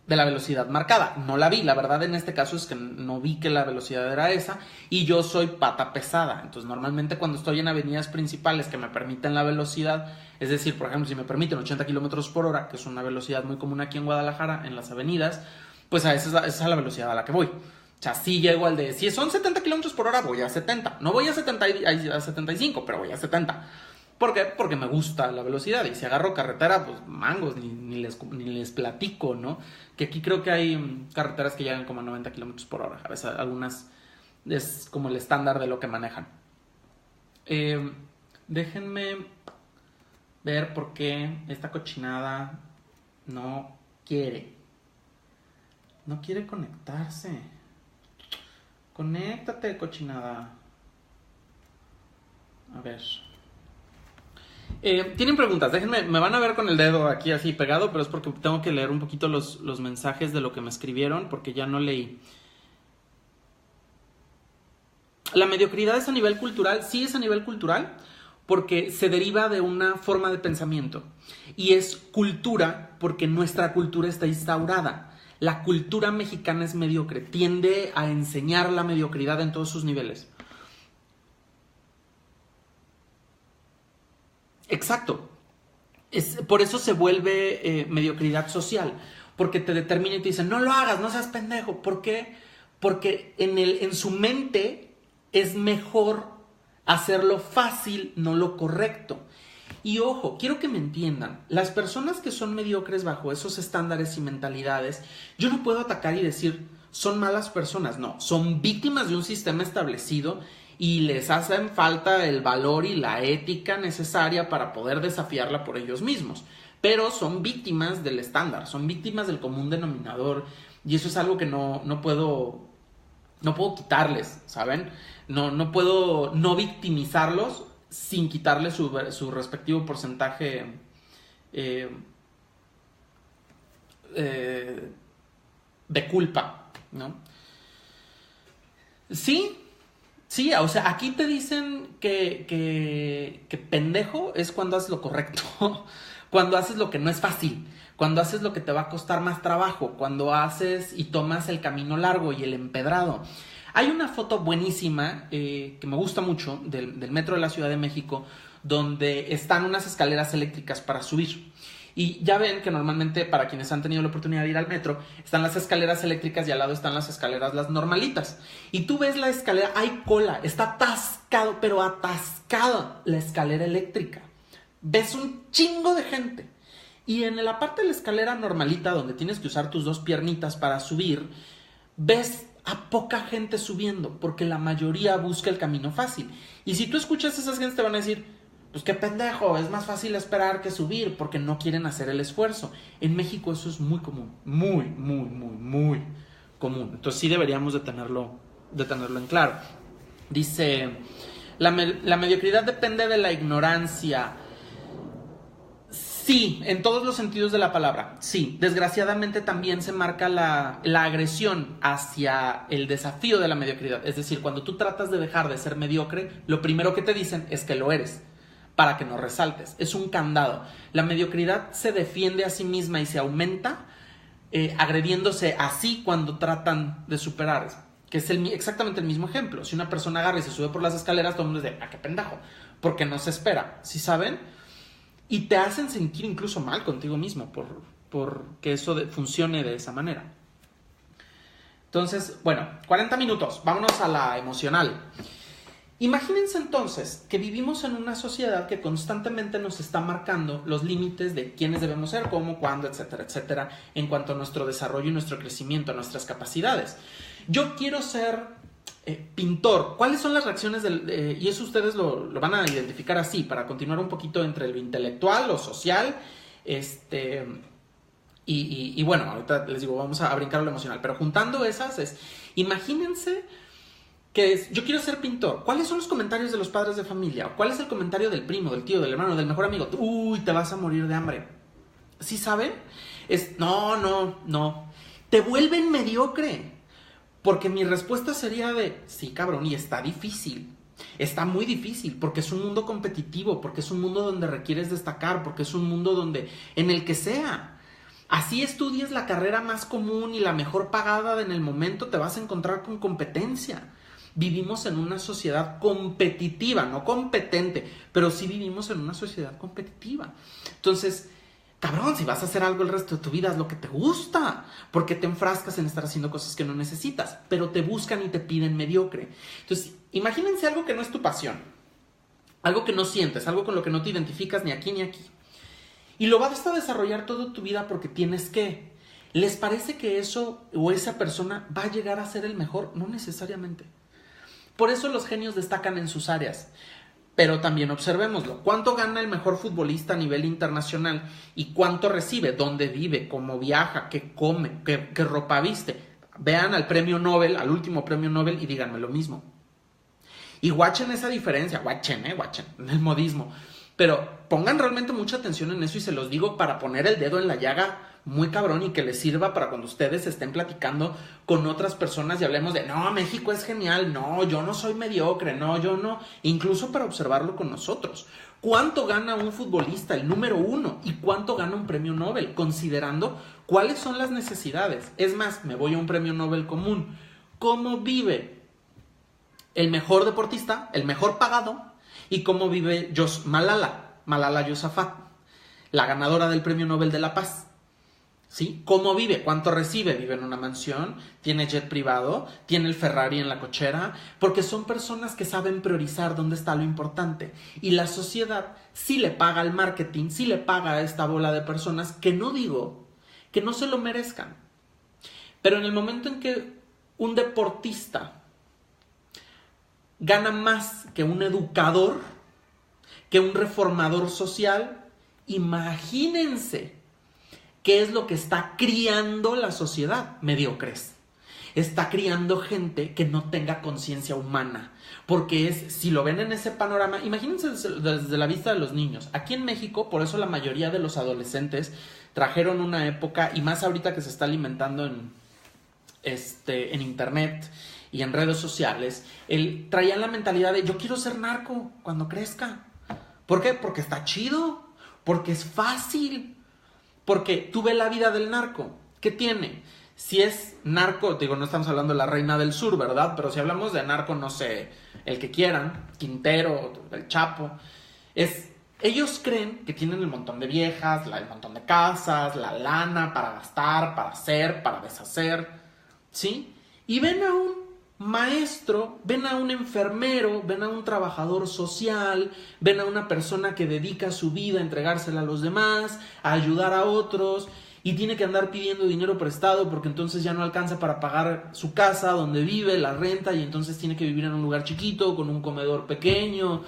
la velocidad marcada. No la vi, la verdad en este caso es que no vi que la velocidad era esa y yo soy pata pesada, entonces normalmente cuando estoy en avenidas principales que me permiten la velocidad, es decir, por ejemplo, si me permiten 80 kilómetros por hora, que es una velocidad muy común aquí en Guadalajara, en las avenidas, pues esa es la velocidad a la que voy. O sea, sí llego al si son 70 kilómetros por hora, voy a 70. No voy a 75, pero voy a 70. ¿Por qué? Porque me gusta la velocidad. Y si agarro carretera, pues mangos, ni les platico, ¿no? Que aquí creo que hay carreteras que llegan como a 90 kilómetros por hora. A veces algunas es como el estándar de lo que manejan. Déjenme ver por qué esta cochinada no quiere conectarse. Conéctate, cochinada. A ver. Tienen preguntas, déjenme, me van a ver con el dedo aquí así pegado, pero es porque tengo que leer un poquito los mensajes de lo que me escribieron, porque ya no leí. ¿La mediocridad es a nivel cultural? Sí, es a nivel cultural, porque se deriva de una forma de pensamiento. Y es cultura, porque nuestra cultura está instaurada. La cultura mexicana es mediocre, tiende a enseñar la mediocridad en todos sus niveles. Exacto. Por eso se vuelve mediocridad social, porque te determina y te dice, no lo hagas, no seas pendejo. ¿Por qué? Porque en su mente es mejor hacerlo fácil, no lo correcto. Y ojo, quiero que me entiendan, las personas que son mediocres bajo esos estándares y mentalidades, yo no puedo atacar y decir, son malas personas, no, son víctimas de un sistema establecido y les hacen falta el valor y la ética necesaria para poder desafiarla por ellos mismos. Pero son víctimas del estándar, son víctimas del común denominador y eso es algo que no puedo quitarles, ¿saben? No puedo no victimizarlos sin quitarle su respectivo porcentaje de culpa, ¿no? Sí, o sea, aquí te dicen que pendejo es cuando haces lo correcto, cuando haces lo que no es fácil, cuando haces lo que te va a costar más trabajo, cuando haces y tomas el camino largo y el empedrado. Hay una foto buenísima que me gusta mucho del metro de la Ciudad de México donde están unas escaleras eléctricas para subir. Y ya ven que normalmente para quienes han tenido la oportunidad de ir al metro están las escaleras eléctricas y al lado están las escaleras las normalitas. Y tú ves la escalera, hay cola, está atascado, pero atascada la escalera eléctrica. Ves un chingo de gente. Y en la parte de la escalera normalita donde tienes que usar tus dos piernitas para subir, ves a poca gente subiendo, porque la mayoría busca el camino fácil. Y si tú escuchas a esas gentes te van a decir, pues qué pendejo, es más fácil esperar que subir, porque no quieren hacer el esfuerzo. En México eso es muy común, muy común. Entonces sí deberíamos de tenerlo en claro. Dice, la mediocridad depende de la ignorancia. Sí, en todos los sentidos de la palabra, sí. Desgraciadamente también se marca la agresión hacia el desafío de la mediocridad. Es decir, cuando tú tratas de dejar de ser mediocre, lo primero que te dicen es que lo eres, para que no resaltes. Es un candado. La mediocridad se defiende a sí misma y se aumenta agrediéndose así cuando tratan de superar. Que es exactamente el mismo ejemplo. Si una persona agarra y se sube por las escaleras, todo el mundo dice, qué pendejo, porque no se espera, ¿sí saben? Y te hacen sentir incluso mal contigo mismo por que eso funcione de esa manera. Entonces, bueno, 40 minutos, vámonos a la emocional. Imagínense entonces que vivimos en una sociedad que constantemente nos está marcando los límites de quiénes debemos ser, cómo, cuándo, etcétera, etcétera, en cuanto a nuestro desarrollo y nuestro crecimiento, a nuestras capacidades. Yo quiero ser pintor. ¿Cuáles son las reacciones y eso ustedes lo van a identificar así, para continuar un poquito entre lo intelectual, lo social, y bueno, ahorita les digo, vamos a brincar a lo emocional, pero juntando esas imagínense que yo quiero ser pintor. ¿Cuáles son los comentarios de los padres de familia? ¿Cuál es el comentario del primo, del tío, del hermano, del mejor amigo? Uy, te vas a morir de hambre. ¿Sí saben? No. Te vuelven mediocre. Porque mi respuesta sería sí, cabrón, y está difícil. Está muy difícil, porque es un mundo competitivo, porque es un mundo donde requieres destacar, porque es un mundo en el que sea. Así estudies la carrera más común y la mejor pagada en el momento, te vas a encontrar con competencia. Vivimos en una sociedad competitiva, no competente, pero sí vivimos en una sociedad competitiva. Entonces, cabrón, si vas a hacer algo el resto de tu vida, haz lo que te gusta. Porque te enfrascas en estar haciendo cosas que no necesitas, pero te buscan y te piden mediocre. Entonces, imagínense algo que no es tu pasión, algo que no sientes, algo con lo que no te identificas ni aquí ni aquí. Y lo vas a desarrollar toda tu vida porque tienes que. ¿Les parece que eso o esa persona va a llegar a ser el mejor? No necesariamente. Por eso los genios destacan en sus áreas. Pero también observémoslo. ¿Cuánto gana el mejor futbolista a nivel internacional? ¿Y cuánto recibe? ¿Dónde vive? ¿Cómo viaja? ¿Qué come? ¿Qué ropa viste? Vean al premio Nobel, al último premio Nobel, y díganme lo mismo. Y guachen esa diferencia. Guachen, el modismo. Pero pongan realmente mucha atención en eso y se los digo para poner el dedo en la llaga muy cabrón y que les sirva para cuando ustedes estén platicando con otras personas y hablemos de, no, México es genial, no, yo no soy mediocre, no, yo no, incluso para observarlo con nosotros. ¿Cuánto gana un futbolista, el número 1? ¿Y cuánto gana un premio Nobel? Considerando cuáles son las necesidades. Es más, me voy a un premio Nobel común. ¿Cómo vive el mejor deportista, el mejor pagado? ¿Y cómo vive Malala Yousafzai, la ganadora del premio Nobel de la Paz? ¿Sí? ¿Cómo vive? ¿Cuánto recibe? ¿Vive en una mansión? ¿Tiene jet privado? ¿Tiene el Ferrari en la cochera? Porque son personas que saben priorizar dónde está lo importante. Y la sociedad sí le paga al marketing, sí le paga a esta bola de personas que no digo que no se lo merezcan. Pero en el momento en que un deportista gana más que un educador, que un reformador social, imagínense qué es lo que está criando la sociedad. Mediocres. Está criando gente que no tenga conciencia humana. Porque si lo ven en ese panorama, imagínense desde la vista de los niños. Aquí en México, por eso la mayoría de los adolescentes trajeron una época, y más ahorita que se está alimentando en internet y en redes sociales, traían la mentalidad de yo quiero ser narco cuando crezca. ¿Por qué? Porque está chido, porque es fácil, porque tú ves la vida del narco. ¿Qué tiene? Si es narco, digo, no estamos hablando de la Reina del Sur, ¿verdad? Pero si hablamos de narco, no sé, el que quieran, Quintero, el Chapo, ellos creen que tienen el montón de viejas, el montón de casas, la lana para gastar, para hacer, para deshacer, ¿sí? Y ven a un maestro, ven a un enfermero, ven a un trabajador social, ven a una persona que dedica su vida a entregársela a los demás, a ayudar a otros, y tiene que andar pidiendo dinero prestado porque entonces ya no alcanza para pagar su casa donde vive, la renta, y entonces tiene que vivir en un lugar chiquito, con un comedor pequeño,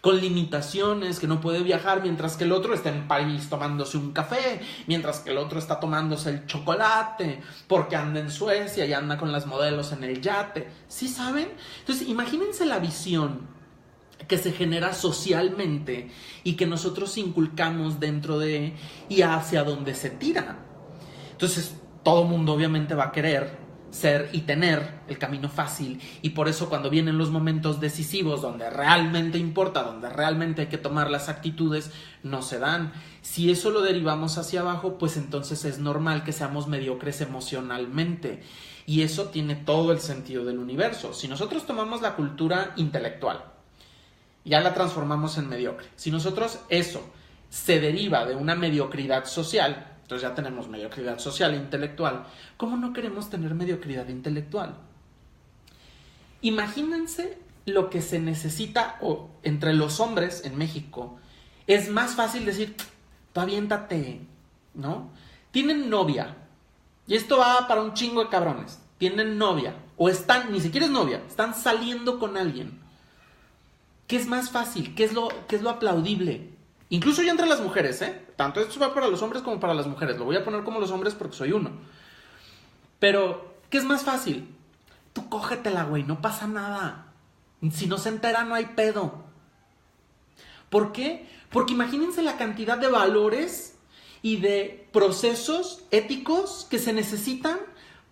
con limitaciones, que no puede viajar, mientras que el otro está en París tomándose un café, mientras que el otro está tomándose el chocolate, porque anda en Suecia y anda con las modelos en el yate. ¿Sí saben? Entonces, imagínense la visión que se genera socialmente y que nosotros inculcamos dentro de y hacia donde se tira. Entonces, todo mundo obviamente va a querer ser y tener el camino fácil, y por eso cuando vienen los momentos decisivos donde realmente importa, donde realmente hay que tomar las actitudes, no se dan. Si eso lo derivamos hacia abajo, pues entonces es normal que seamos mediocres emocionalmente, y eso tiene todo el sentido del universo. Si nosotros tomamos la cultura intelectual, ya la transformamos en mediocre. Si nosotros eso se deriva de una mediocridad social, entonces ya tenemos mediocridad social e intelectual. ¿Cómo no queremos tener mediocridad intelectual? Imagínense lo que se necesita entre los hombres en México. Es más fácil decir, tú aviéntate, ¿no? Tienen novia. Y esto va para un chingo de cabrones. Tienen novia. O están, ni siquiera es novia, están saliendo con alguien. ¿Qué es más fácil? ¿Qué es lo aplaudible? Incluso ya entre las mujeres, ¿eh? Tanto esto va para los hombres como para las mujeres. Lo voy a poner como los hombres porque soy uno. Pero, ¿qué es más fácil? Tú cógetela, güey, no pasa nada. Si no se entera, no hay pedo. ¿Por qué? Porque imagínense la cantidad de valores y de procesos éticos que se necesitan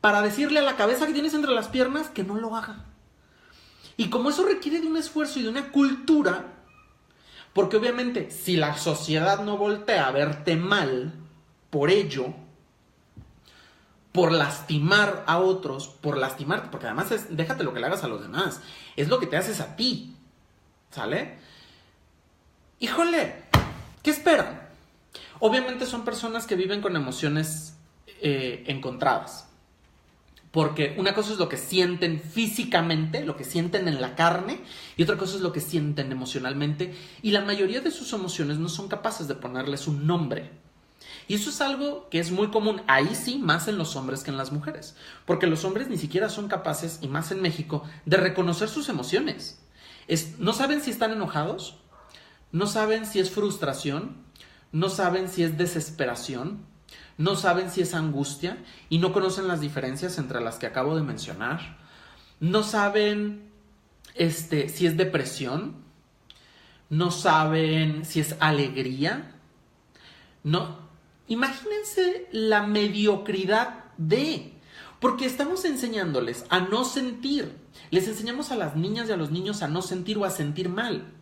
para decirle a la cabeza que tienes entre las piernas que no lo haga. Y como eso requiere de un esfuerzo y de una cultura, porque obviamente si la sociedad no voltea a verte mal por ello, por lastimar a otros, por lastimarte, porque además déjate lo que le hagas a los demás, es lo que te haces a ti, ¿sale? Híjole, ¿qué esperan? Obviamente son personas que viven con emociones encontradas. Porque una cosa es lo que sienten físicamente, lo que sienten en la carne, y otra cosa es lo que sienten emocionalmente. Y la mayoría de sus emociones no son capaces de ponerles un nombre. Y eso es algo que es muy común, ahí sí, más en los hombres que en las mujeres. Porque los hombres ni siquiera son capaces, y más en México, de reconocer sus emociones. No saben si están enojados, no saben si es frustración, no saben si es desesperación, no saben si es angustia y no conocen las diferencias entre las que acabo de mencionar. No saben si es depresión. No saben si es alegría. No. Imagínense la mediocridad porque estamos enseñándoles a no sentir. Les enseñamos a las niñas y a los niños a no sentir o a sentir mal.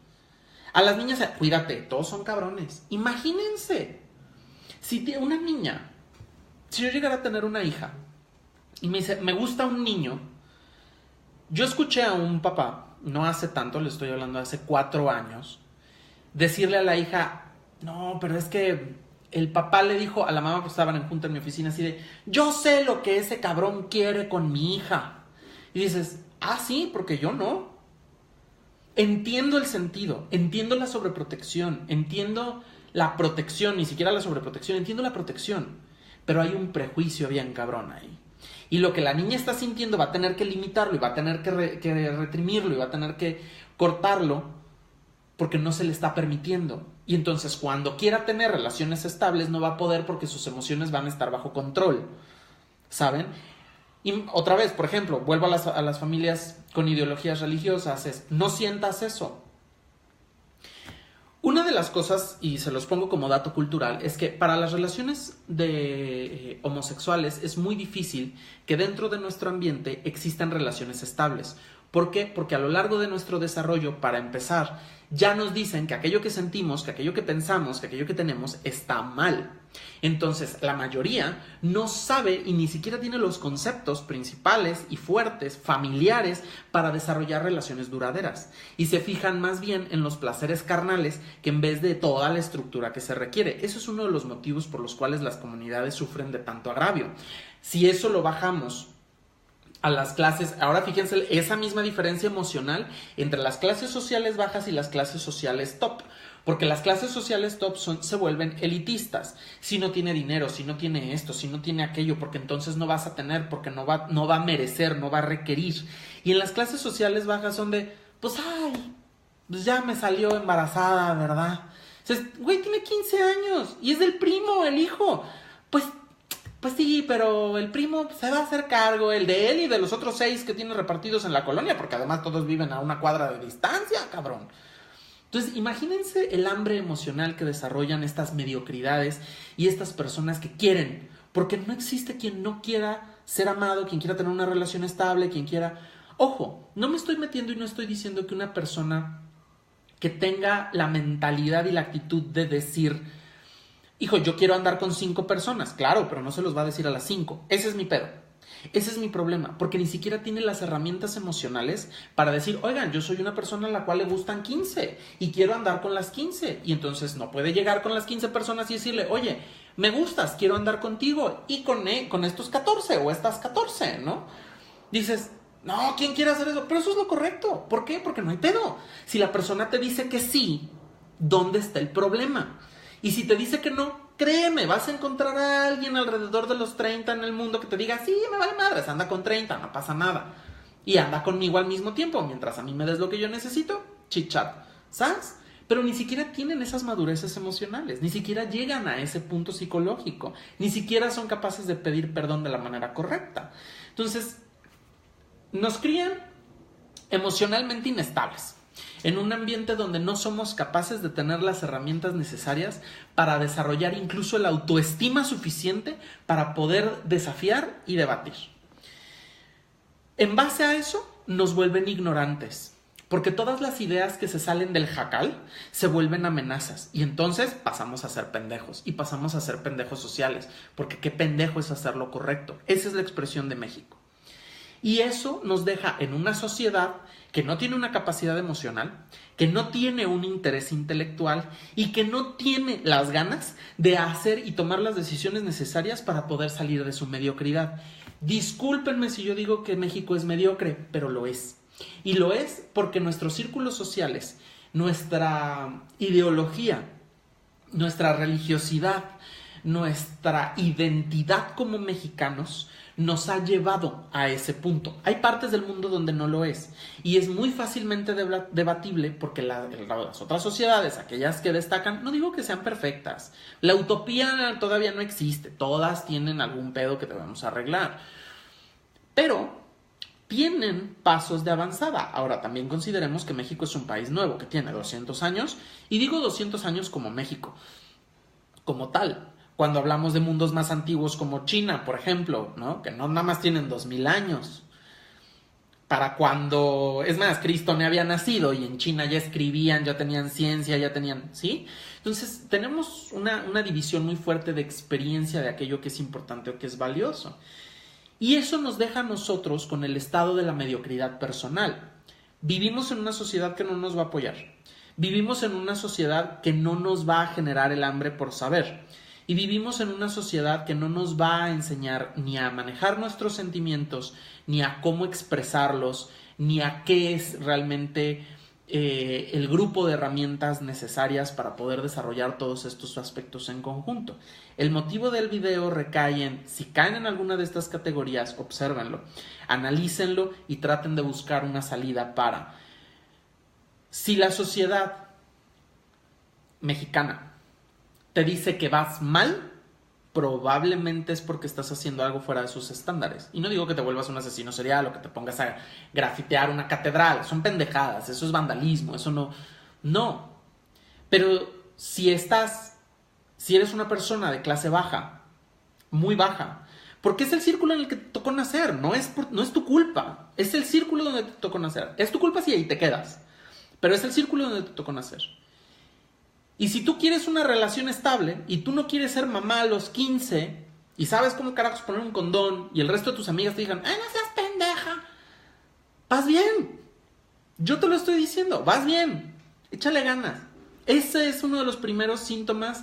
A las niñas, cuídate, todos son cabrones. Imagínense. Si una niña, si yo llegara a tener una hija y me dice, me gusta un niño, yo escuché a un papá, no hace tanto, le estoy hablando de hace 4 años, decirle a la hija, no, pero es que el papá le dijo a la mamá, pues estaban en junta en mi oficina, así de, yo sé lo que ese cabrón quiere con mi hija. Y dices, sí, porque yo no. Entiendo el sentido, entiendo la sobreprotección, entiendo la protección, ni siquiera la sobreprotección, entiendo la protección, pero hay un prejuicio bien cabrón ahí. Y lo que la niña está sintiendo va a tener que limitarlo y va a tener que reprimirlo y va a tener que cortarlo porque no se le está permitiendo. Y entonces cuando quiera tener relaciones estables no va a poder porque sus emociones van a estar bajo control, ¿saben? Y otra vez, por ejemplo, vuelvo a las familias con ideologías religiosas, es no sientas eso. Una de las cosas, y se los pongo como dato cultural, es que para las relaciones de homosexuales es muy difícil que dentro de nuestro ambiente existan relaciones estables. ¿Por qué? Porque a lo largo de nuestro desarrollo, para empezar, ya nos dicen que aquello que sentimos, que aquello que pensamos, que aquello que tenemos está mal. Entonces, la mayoría no sabe y ni siquiera tiene los conceptos principales y fuertes, familiares, para desarrollar relaciones duraderas. Y se fijan más bien en los placeres carnales que en vez de toda la estructura que se requiere. Eso es uno de los motivos por los cuales las comunidades sufren de tanto agravio. Si eso lo bajamos a las clases, ahora fíjense esa misma diferencia emocional entre las clases sociales bajas y las clases sociales top, porque las clases sociales top se vuelven elitistas. Si no tiene dinero, si no tiene esto, si no tiene aquello, porque entonces no vas a tener, porque no va a merecer, no va a requerir. Y en las clases sociales bajas son de, pues ay, pues ya me salió embarazada, ¿verdad? Dices, güey, tiene 15 años y es del primo, el hijo. Pues sí, pero el primo se va a hacer cargo, el de él y de los otros 6 que tiene repartidos en la colonia, porque además todos viven a una cuadra de distancia, cabrón. Entonces, imagínense el hambre emocional que desarrollan estas mediocridades y estas personas que quieren, porque no existe quien no quiera ser amado, quien quiera tener una relación estable, quien quiera... Ojo, no me estoy metiendo y no estoy diciendo que una persona que tenga la mentalidad y la actitud de decir, hijo, yo quiero andar con 5 personas, claro, pero no se los va a decir a las 5. Ese es mi pedo. Ese es mi problema, porque ni siquiera tiene las herramientas emocionales para decir, oigan, yo soy una persona a la cual le gustan 15 y quiero andar con las 15. Y entonces no puede llegar con las 15 personas y decirle, oye, me gustas, quiero andar contigo y con estos 14 o estas 14, ¿no? Dices, no, ¿quién quiere hacer eso? Pero eso es lo correcto. ¿Por qué? Porque no hay pedo. Si la persona te dice que sí, ¿dónde está el problema? Y si te dice que no, créeme, vas a encontrar a alguien alrededor de los 30 en el mundo que te diga, sí, me vale madres, anda con 30, no pasa nada. Y anda conmigo al mismo tiempo, mientras a mí me des lo que yo necesito, chit chat, ¿sabes? Pero ni siquiera tienen esas madureces emocionales, ni siquiera llegan a ese punto psicológico, ni siquiera son capaces de pedir perdón de la manera correcta. Entonces, nos crían emocionalmente inestables, en un ambiente donde no somos capaces de tener las herramientas necesarias para desarrollar incluso la autoestima suficiente para poder desafiar y debatir. En base a eso, nos vuelven ignorantes, porque todas las ideas que se salen del jacal se vuelven amenazas y entonces pasamos a ser pendejos y pasamos a ser pendejos sociales, porque qué pendejo es hacer lo correcto. Esa es la expresión de México. Y eso nos deja en una sociedad que no tiene una capacidad emocional, que no tiene un interés intelectual y que no tiene las ganas de hacer y tomar las decisiones necesarias para poder salir de su mediocridad. Discúlpenme si yo digo que México es mediocre, pero lo es. Y lo es porque nuestros círculos sociales, nuestra ideología, nuestra religiosidad, nuestra identidad como mexicanos nos ha llevado a ese punto. Hay partes del mundo donde no lo es y es muy fácilmente debatible porque las otras sociedades, aquellas que destacan, no digo que sean perfectas, la utopía todavía no existe, todas tienen algún pedo que debemos arreglar, pero tienen pasos de avanzada. Ahora también consideremos que México es un país nuevo que tiene 200 años y digo 200 años como México, como tal. Cuando hablamos de mundos más antiguos como China, por ejemplo, ¿no? Que no nada más tienen 2000 años. Para cuando, es más, Cristo no había nacido y en China ya escribían, ya tenían ciencia, ya tenían, ¿sí? Entonces tenemos una división muy fuerte de experiencia de aquello que es importante o que es valioso. Y eso nos deja a nosotros con el estado de la mediocridad personal. Vivimos en una sociedad que no nos va a apoyar. Vivimos en una sociedad que no nos va a generar el hambre por saber. Y vivimos en una sociedad que no nos va a enseñar ni a manejar nuestros sentimientos, ni a cómo expresarlos, ni a qué es realmente el grupo de herramientas necesarias para poder desarrollar todos estos aspectos en conjunto. El motivo del video recae en, si caen en alguna de estas categorías, obsérvenlo, analícenlo y traten de buscar una salida para. Si la sociedad mexicana te dice que vas mal, probablemente es porque estás haciendo algo fuera de sus estándares. Y no digo que te vuelvas un asesino serial o que te pongas a grafitear una catedral. Son pendejadas, eso es vandalismo, eso no. No. Pero si eres una persona de clase baja, muy baja, porque es el círculo en el que te tocó nacer, no es tu culpa. Es el círculo donde te tocó nacer. Es tu culpa si ahí te quedas, pero es el círculo donde te tocó nacer. Y si tú quieres una relación estable y tú no quieres ser mamá a los 15 y sabes cómo carajos poner un condón y el resto de tus amigas te digan, ¡ay, no seas pendeja! Vas bien. Yo te lo estoy diciendo, vas bien. Échale ganas. Ese es uno de los primeros síntomas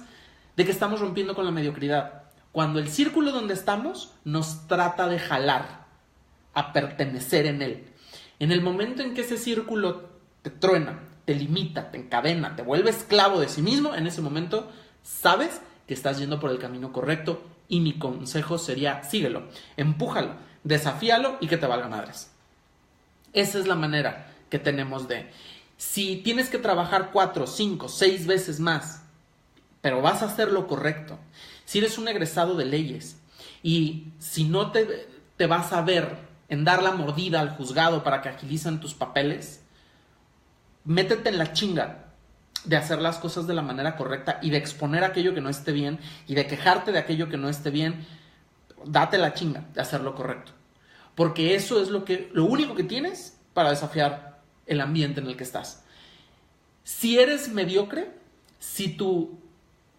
de que estamos rompiendo con la mediocridad. Cuando el círculo donde estamos nos trata de jalar a pertenecer en él. En el momento en que ese círculo te truena, te limita, te encadena, te vuelve esclavo de sí mismo, en ese momento sabes que estás yendo por el camino correcto y mi consejo sería síguelo, empújalo, desafíalo y que te valga madres. Esa es la manera que tenemos de... Si tienes que trabajar 4, 5, 6 veces más, pero vas a hacer lo correcto, si eres un egresado de leyes y si no te vas a ver en dar la mordida al juzgado para que agilicen tus papeles, métete en la chinga de hacer las cosas de la manera correcta y de exponer aquello que no esté bien y de quejarte de aquello que no esté bien. Date la chinga de hacer lo correcto, porque eso es lo único que tienes para desafiar el ambiente en el que estás. Si eres mediocre, si tu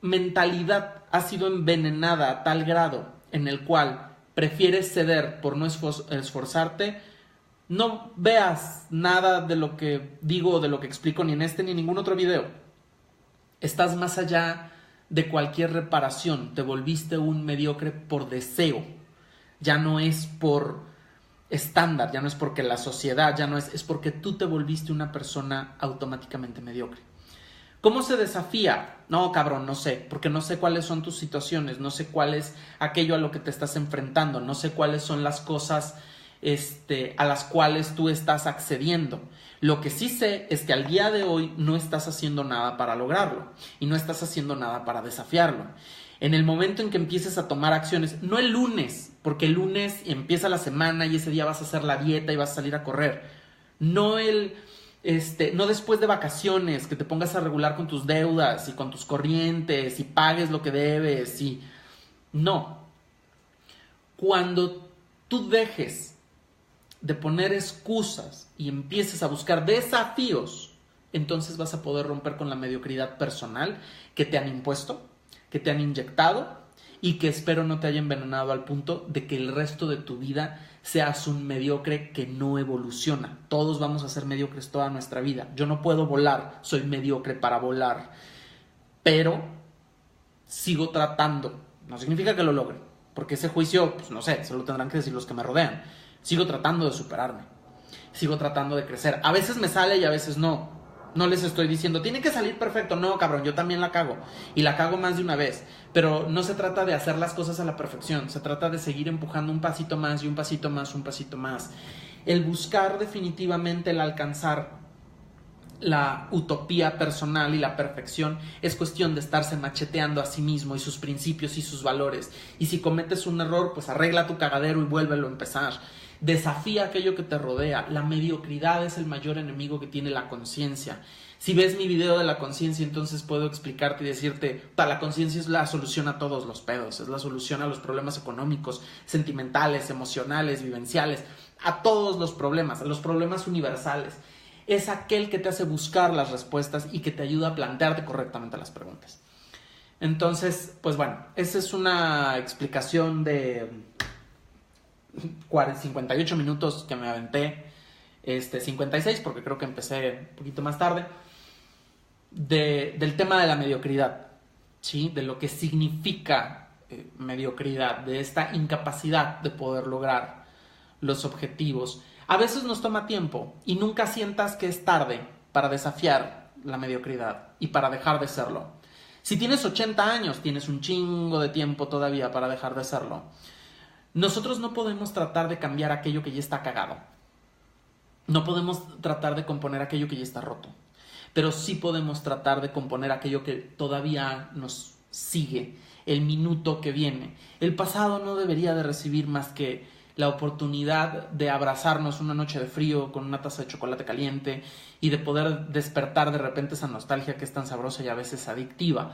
mentalidad ha sido envenenada a tal grado en el cual prefieres ceder por no esforzarte, no veas nada de lo que digo o de lo que explico ni en este ni en ningún otro video. Estás más allá de cualquier reparación. Te volviste un mediocre por deseo. Ya no es por estándar, ya no es porque la sociedad, es porque tú te volviste una persona automáticamente mediocre. ¿Cómo se desafía? No, cabrón, no sé, porque no sé cuáles son tus situaciones, no sé cuál es aquello a lo que te estás enfrentando, no sé cuáles son las cosas a las cuales tú estás accediendo. Lo que sí sé es que al día de hoy no estás haciendo nada para lograrlo y no estás haciendo nada para desafiarlo. En el momento en que empieces a tomar acciones, no el lunes, porque el lunes empieza la semana y ese día vas a hacer la dieta y vas a salir a correr. No no después de vacaciones, que te pongas a regular con tus deudas y con tus corrientes y pagues lo que debes y... No. Cuando tú dejes de poner excusas y empieces a buscar desafíos, entonces vas a poder romper con la mediocridad personal que te han impuesto, que te han inyectado y que espero no te haya envenenado al punto de que el resto de tu vida seas un mediocre que no evoluciona. Todos vamos a ser mediocres toda nuestra vida. Yo no puedo volar, soy mediocre para volar, pero sigo tratando. No significa que lo logre, porque ese juicio, pues no sé, se lo tendrán que decir los que me rodean. Sigo tratando de superarme, sigo tratando de crecer. A veces me sale y a veces no. No les estoy diciendo, tiene que salir perfecto. No, cabrón, yo también la cago. Y la cago más de una vez. Pero no se trata de hacer las cosas a la perfección. Se trata de seguir empujando un pasito más y un pasito más, un pasito más. El buscar definitivamente el alcanzar la utopía personal y la perfección es cuestión de estarse macheteando a sí mismo y sus principios y sus valores. Y si cometes un error, pues arregla tu cagadero y vuélvelo a empezar. Desafía aquello que te rodea. La mediocridad es el mayor enemigo que tiene la conciencia. Si ves mi video de la conciencia, entonces puedo explicarte y decirte, la conciencia es la solución a todos los pedos, es la solución a los problemas económicos, sentimentales, emocionales, vivenciales, a todos los problemas, a los problemas universales. Es aquel que te hace buscar las respuestas y que te ayuda a plantearte correctamente las preguntas. Entonces, pues bueno, esa es una explicación de 58 minutos que me aventé, 56 porque creo que empecé un poquito más tarde, del tema de la mediocridad, ¿sí? De lo que significa mediocridad, de esta incapacidad de poder lograr los objetivos. A veces nos toma tiempo y nunca sientas que es tarde para desafiar la mediocridad y para dejar de serlo. Si tienes 80 años, tienes un chingo de tiempo todavía para dejar de serlo. Nosotros no podemos tratar de cambiar aquello que ya está cagado. No podemos tratar de componer aquello que ya está roto. Pero sí podemos tratar de componer aquello que todavía nos sigue, el minuto que viene. El pasado no debería de recibir más que la oportunidad de abrazarnos una noche de frío con una taza de chocolate caliente y de poder despertar de repente esa nostalgia que es tan sabrosa y a veces adictiva.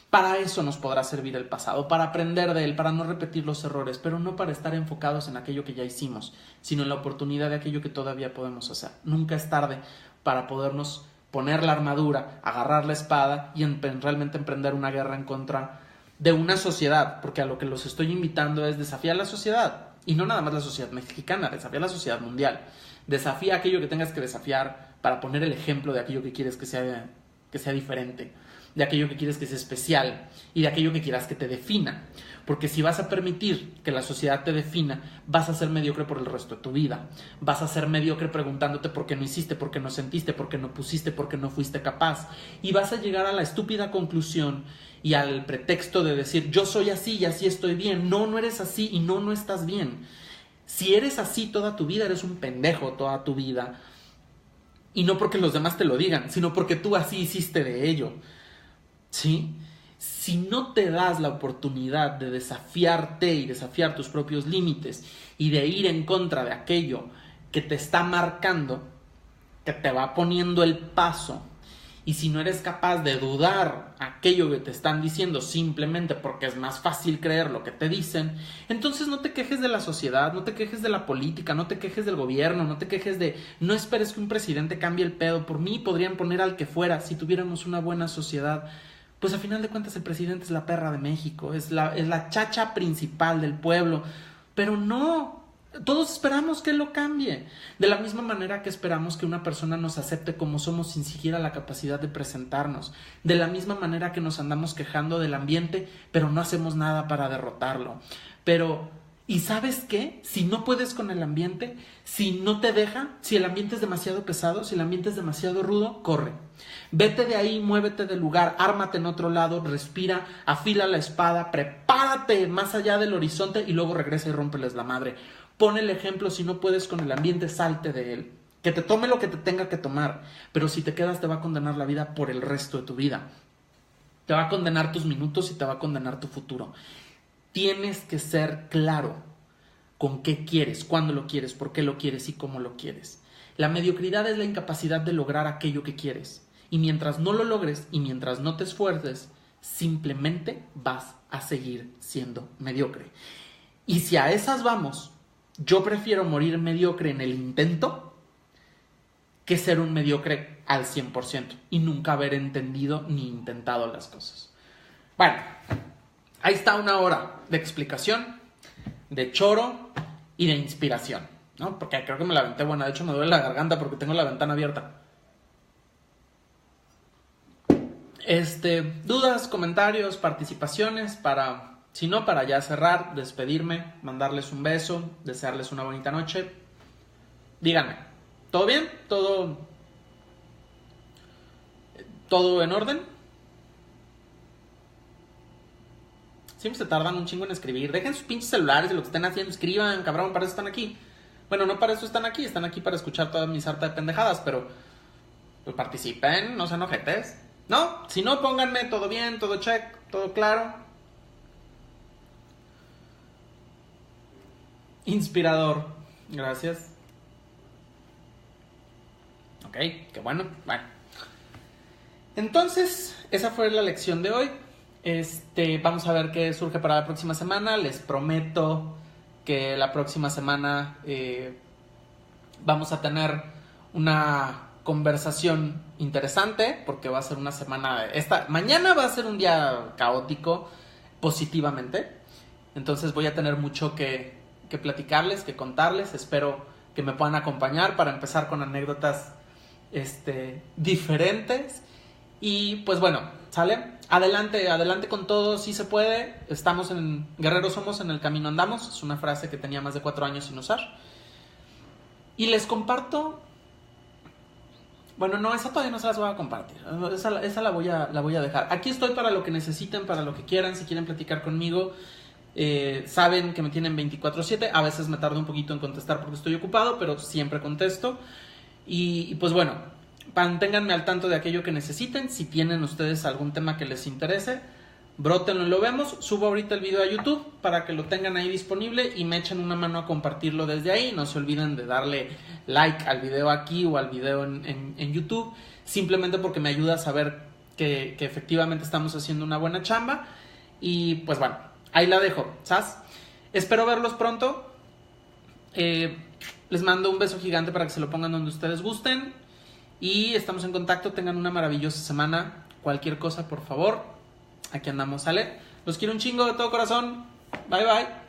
Para eso nos podrá servir el pasado, para aprender de él, para no repetir los errores, pero no para estar enfocados en aquello que ya hicimos, sino en la oportunidad de aquello que todavía podemos hacer. Nunca es tarde para podernos poner la armadura, agarrar la espada y realmente emprender una guerra en contra de una sociedad, porque a lo que los estoy invitando es desafiar la sociedad, y no nada más la sociedad mexicana, desafiar la sociedad mundial. Desafía aquello que tengas que desafiar para poner el ejemplo de aquello que quieres que sea diferente, de aquello que quieres que sea especial y de aquello que quieras que te defina. Porque si vas a permitir que la sociedad te defina, vas a ser mediocre por el resto de tu vida. Vas a ser mediocre preguntándote por qué no hiciste, por qué no sentiste, por qué no pusiste, por qué no fuiste capaz. Y vas a llegar a la estúpida conclusión y al pretexto de decir, yo soy así y así estoy bien. No, no eres así y no estás bien. Si eres así toda tu vida, eres un pendejo toda tu vida. Y no porque los demás te lo digan, sino porque tú así hiciste de ello. ¿Sí? Si no te das la oportunidad de desafiarte y desafiar tus propios límites y de ir en contra de aquello que te está marcando, que te va poniendo el paso, y si no eres capaz de dudar aquello que te están diciendo simplemente porque es más fácil creer lo que te dicen, entonces no te quejes de la sociedad, no te quejes de la política, no te quejes del gobierno, no te quejes de... No esperes que un presidente cambie el pedo. Por mí podrían poner al que fuera si tuviéramos una buena sociedad. Pues a final de cuentas el presidente es la perra de México, es la chacha principal del pueblo. Pero no... Todos esperamos que él lo cambie. De la misma manera que esperamos que una persona nos acepte como somos sin siquiera la capacidad de presentarnos. De la misma manera que nos andamos quejando del ambiente, pero no hacemos nada para derrotarlo. Pero, ¿y sabes qué? Si no puedes con el ambiente, si no te deja, si el ambiente es demasiado pesado, si el ambiente es demasiado rudo, corre. Vete de ahí, muévete del lugar, ármate en otro lado, respira, afila la espada, prepárate más allá del horizonte y luego regresa y rómpeles la madre. Pon el ejemplo. Si no puedes con el ambiente, salte de él. Que te tome lo que te tenga que tomar. Pero si te quedas, te va a condenar la vida por el resto de tu vida. Te va a condenar tus minutos y te va a condenar tu futuro. Tienes que ser claro con qué quieres, cuándo lo quieres, por qué lo quieres y cómo lo quieres. La mediocridad es la incapacidad de lograr aquello que quieres. Y mientras no lo logres y mientras no te esfuerces, simplemente vas a seguir siendo mediocre. Y si a esas vamos... Yo prefiero morir mediocre en el intento que ser un mediocre al 100% y nunca haber entendido ni intentado las cosas. Bueno, ahí está una hora de explicación, de choro y de inspiración, ¿no? Porque creo que me la aventé buena. De hecho, me duele la garganta porque tengo la ventana abierta. Dudas, comentarios, participaciones para... Si no, para ya cerrar, despedirme, mandarles un beso, desearles una bonita noche. Díganme, ¿todo bien? ¿Todo en orden? Siempre se tardan un chingo en escribir. Dejen sus pinches celulares de lo que estén haciendo. Escriban, cabrón, para eso están aquí. Bueno, no para eso están aquí para escuchar todas mis sarta de pendejadas, pero pues participen, no sean ojetes. ¿No? Si no, pónganme todo bien, todo check, todo claro. Inspirador. Gracias. Ok, qué bueno. Bueno. Entonces, esa fue la lección de hoy. Vamos a ver qué surge para la próxima semana. Les prometo que la próxima semana vamos a tener una conversación interesante, porque va a ser una semana... Mañana va a ser un día caótico, positivamente. Entonces voy a tener mucho que platicarles, que contarles. Espero que me puedan acompañar para empezar con anécdotas diferentes. Y pues bueno, ¿sale? Adelante con todo, sí se puede. Estamos en Guerreros somos, en el camino andamos. Es una frase que tenía más de 4 años sin usar. Y les comparto... Bueno, no, esa todavía no se las voy a compartir. Esa la voy a dejar. Aquí estoy para lo que necesiten, para lo que quieran. Si quieren platicar conmigo, saben que me tienen 24/7. A veces me tardo un poquito en contestar porque estoy ocupado, pero siempre contesto. Y pues bueno, manténganme al tanto de aquello que necesiten. Si tienen ustedes algún tema que les interese, brótenlo y lo vemos. Subo ahorita el video a YouTube para que lo tengan ahí disponible y me echen una mano a compartirlo desde ahí. No se olviden de darle like al video aquí o al video en YouTube, simplemente porque me ayuda a saber que efectivamente estamos haciendo una buena chamba. Y pues bueno, ahí la dejo, ¿sabes? Espero verlos pronto. Les mando un beso gigante para que se lo pongan donde ustedes gusten. Y estamos en contacto. Tengan una maravillosa semana. Cualquier cosa, por favor, aquí andamos, ¿sale? Los quiero un chingo de todo corazón. Bye, bye.